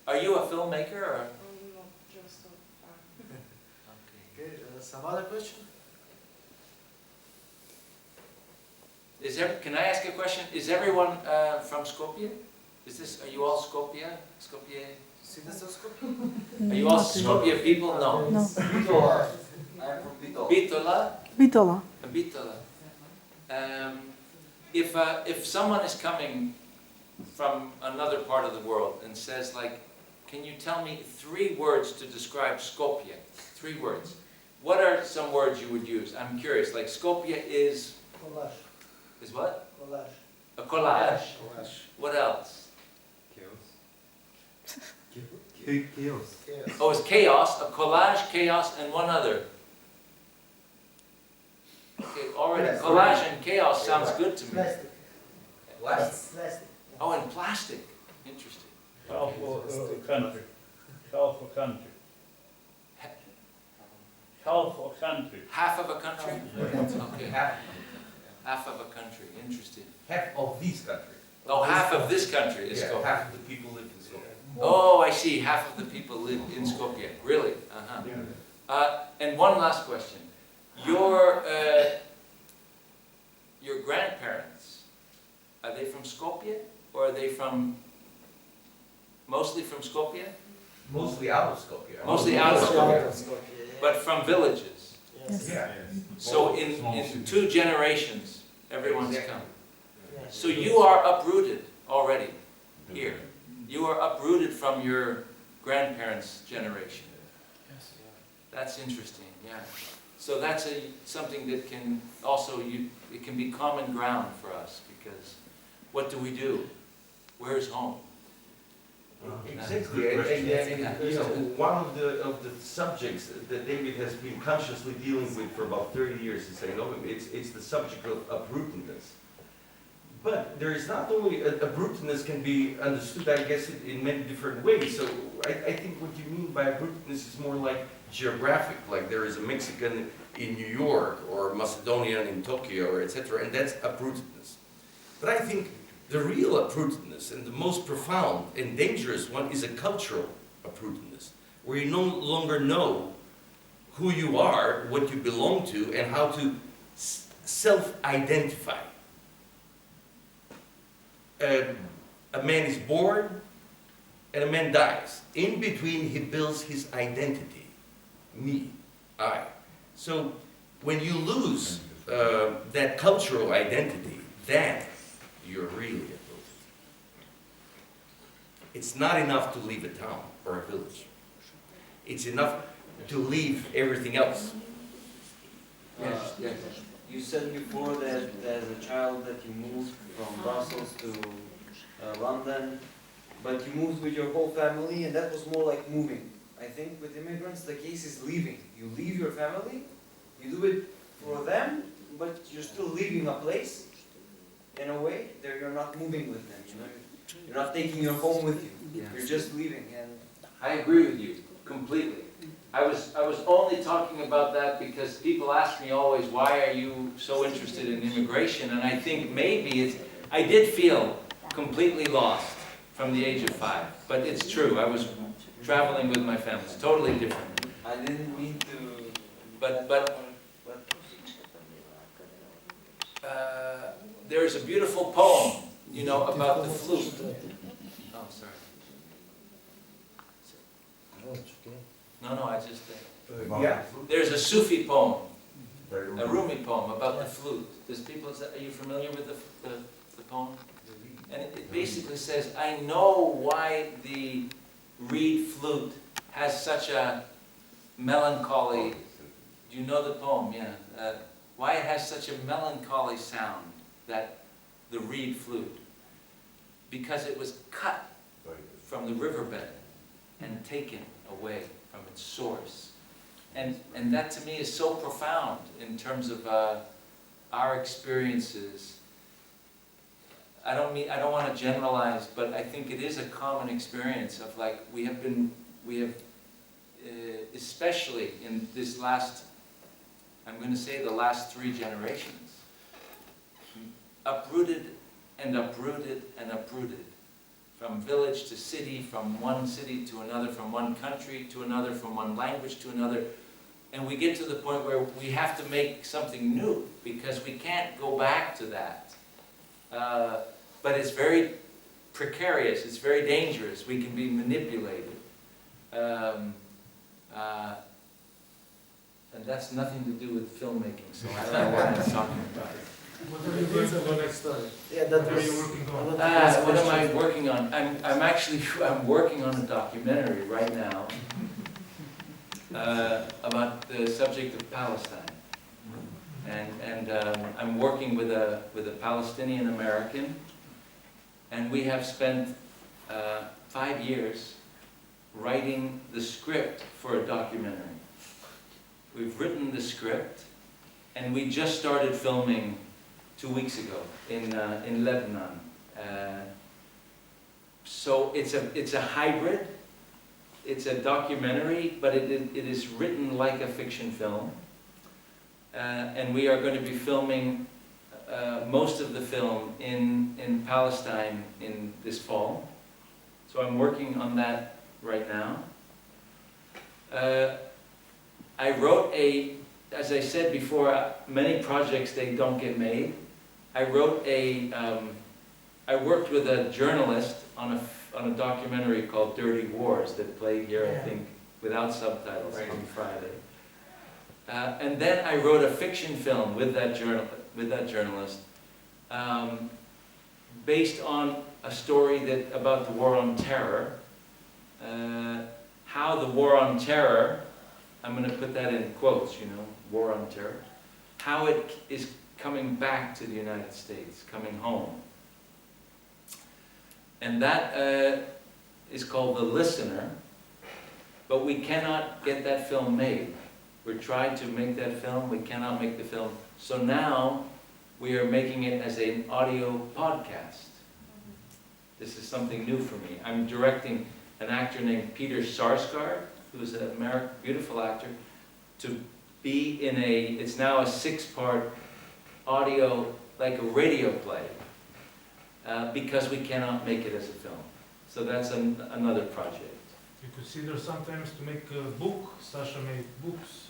Are you a filmmaker or? No, just Okay, some other question? Can I ask a question? Is everyone from Skopje? Are you all Skopje? Are you all Skopje people? No. No. Bitola. I'm from Bitola. Bitola? Bitola. Bitola. If someone is coming from another part of the world and says, like, can you tell me 3 words to describe Skopje? 3 words. What are some words you would use? I'm curious. Like, Skopje is... Collage. Is what? Collage. A collage. What else? Chaos. Oh, it's chaos, a collage, chaos, and one other. Okay, already collage and chaos sounds good to me. Plastic. Plastic. Oh, and plastic. Interesting. Half for country. Half for country. Half for country. Half of a country? Okay. Half Half of a country. Interesting. of this country. Oh, half of this country is Yeah, Skopje. half of the people live in Skopje. Oh, I see. Half of the people live in Skopje. Really? Uh-huh. And one last question. Your grandparents, are they from Skopje? Or are they mostly from Skopje? Mostly out of Skopje. Mostly out of Skopje, Skopje. but from villages. Yes. Yeah. So in 2 generations, everyone's Exactly. come. Yes. So you are uprooted already here. You are uprooted from your grandparents' generation. That's interesting, yeah. So that's something that can also, it can be common ground for us, because what do we do? Where's home? Exactly, and you know, one of the subjects that David has been consciously dealing with for about 30 years is, I know, it's the subject of uprootedness. But there is not only uprootedness can be understood, I guess, in many different ways. So I think what you mean by uprootedness is more like geographic, like there is a Mexican in New York or Macedonian in Tokyo, or etc., and that's uprootedness. But I think the real uprootedness, and the most profound and dangerous one, is a cultural uprootedness, where you no longer know who you are, what you belong to, and how to self-identify. A man is born, and a man dies. In between, he builds his identity. Me, I. So when you lose that cultural identity, then you're really uprooted. It's not enough to leave a town or a village. It's enough to leave everything else. Yes, yes. You said before that as a child that you moved from Brussels to London, but you moved with your whole family, and that was more like moving. I think with immigrants the case is leaving. You leave your family, you do it for them, but you're still leaving a place in a way that you're not moving with them. You know, you're not taking your home with you. Yes. You're just leaving. And I agree with you completely. I was only talking about that because people ask me always, why are you so interested in immigration? And I think maybe I did feel completely lost from the age of 5. But it's true, I was traveling with my family. It's totally different. I didn't mean to. But there's a beautiful poem, you know, about the flute. Oh, sorry. No, I just... Yeah. There's a Sufi poem a Rumi poem about the flute. Are you familiar with the poem? And it basically says, I know why the reed flute has such a melancholy, do you know the poem? Yeah. Why it has such a melancholy sound, the reed flute. Because it was cut from the riverbed and taken away from its source. And that to me is so profound in terms of our experiences. I don't want to generalize, but I think it is a common experience of like, we have especially in this last, I'm going to say the last 3 generations, uprooted and uprooted and uprooted. From village to city, from one city to another, from one country to another, from one language to another. And we get to the point where we have to make something new because we can't go back to that. But it's very precarious, it's very dangerous, we can be manipulated. And that's nothing to do with filmmaking, so I don't know what I'm talking about. What are you doing for the next story? Yeah, that What are was. you working on? What am I working on? I'm working on a documentary right now about the subject of Palestine, and I'm working with a Palestinian American, and we have spent 5 years writing the script for a documentary. We've written the script, and we just started filming 2 weeks ago in Lebanon. So it's a hybrid. It's a documentary, but it is written like a fiction film. And we are going to be filming most of the film in Palestine in this fall. So I'm working on that right now. I wrote as I said before, many projects, they don't get made. I worked with a journalist on a documentary called Dirty Wars that played here, I think, without subtitles on Friday. And then I wrote a fiction film with that journalist, based on a story about the war on terror, how the war on terror, I'm going to put that in quotes, war on terror, how it is coming back to the United States, coming home. And that is called The Listener, but we cannot get that film made. We're trying to make that film, we cannot make the film. So now we are making it as an audio podcast. This is something new for me. I'm directing an actor named Peter Sarsgaard, who's an American, beautiful actor, to be in it's now a 6-part audio, like a radio play, because we cannot make it as a film. So that's another project. You consider sometimes to make a book. Sasha made books.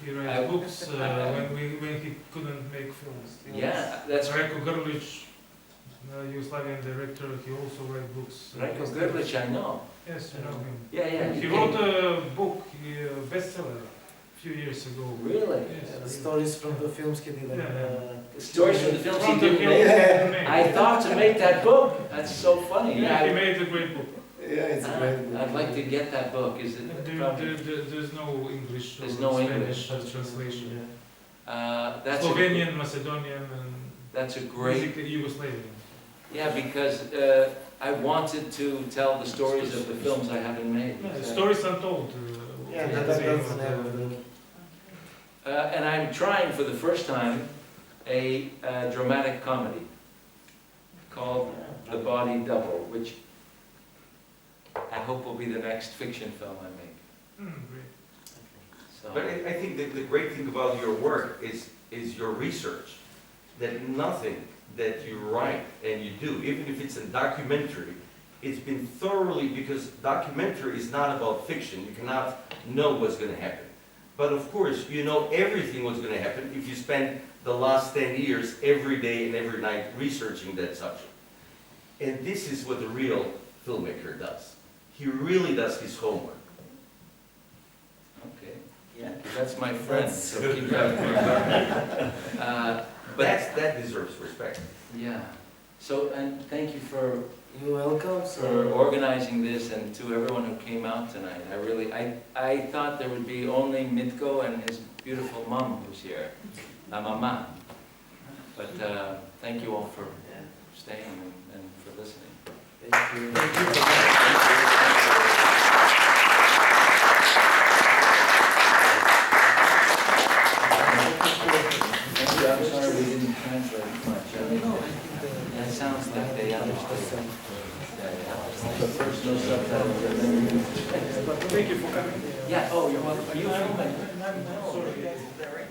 He I- writes books when he couldn't make films. Yeah, that's right. Rajko Grlić, Yugoslavian director, he also wrote books. Rajko Grlić, I know. Yes, you know him. Yeah. He wrote a book, a bestseller, a few years ago. Really? Yes. The stories from the films he did. The stories from the films he Front of didn't him, make. he made. I thought to make that book. That's so funny. Yeah, he made a great book. Yeah, it's a great book. I'd like to get that book. Is it? There's no English There's or no Spanish English. translation. That's Slovenian, Macedonian, and That's a great. basically Yugoslavian. Yeah, because I wanted to tell the stories of the films I haven't made. Yeah, stories untold. Yeah, was that's the name of an the- ever. And I'm trying for the first time a dramatic comedy called The Body Double, which I hope will be the next fiction film I make. Great. So, But I think that the great thing about your work is your research. That nothing that you write and you do, even if it's a documentary, it's been thoroughly, because documentary is not about fiction. You cannot know what's going to happen. But of course, you know everything what's going to happen if you spend the last 10 years every day and every night researching that subject. And this is what a real filmmaker does. He really does his homework. okay, yeah, 'cause that's That's my friend, That's- so keep that. But, That deserves respect. yeah. So, and thank you for You're welcome. for organizing this and to everyone who came out tonight. I thought there would be only Mitko and his beautiful mom who's here, la mama. But thank you all for staying and for listening. Thank you. Thank you. I'm sorry we didn't translate much. That sounds like they understood. The first no subtitles and then Thank you for coming. yeah. Oh, you're welcome. Are you filming? Sorry.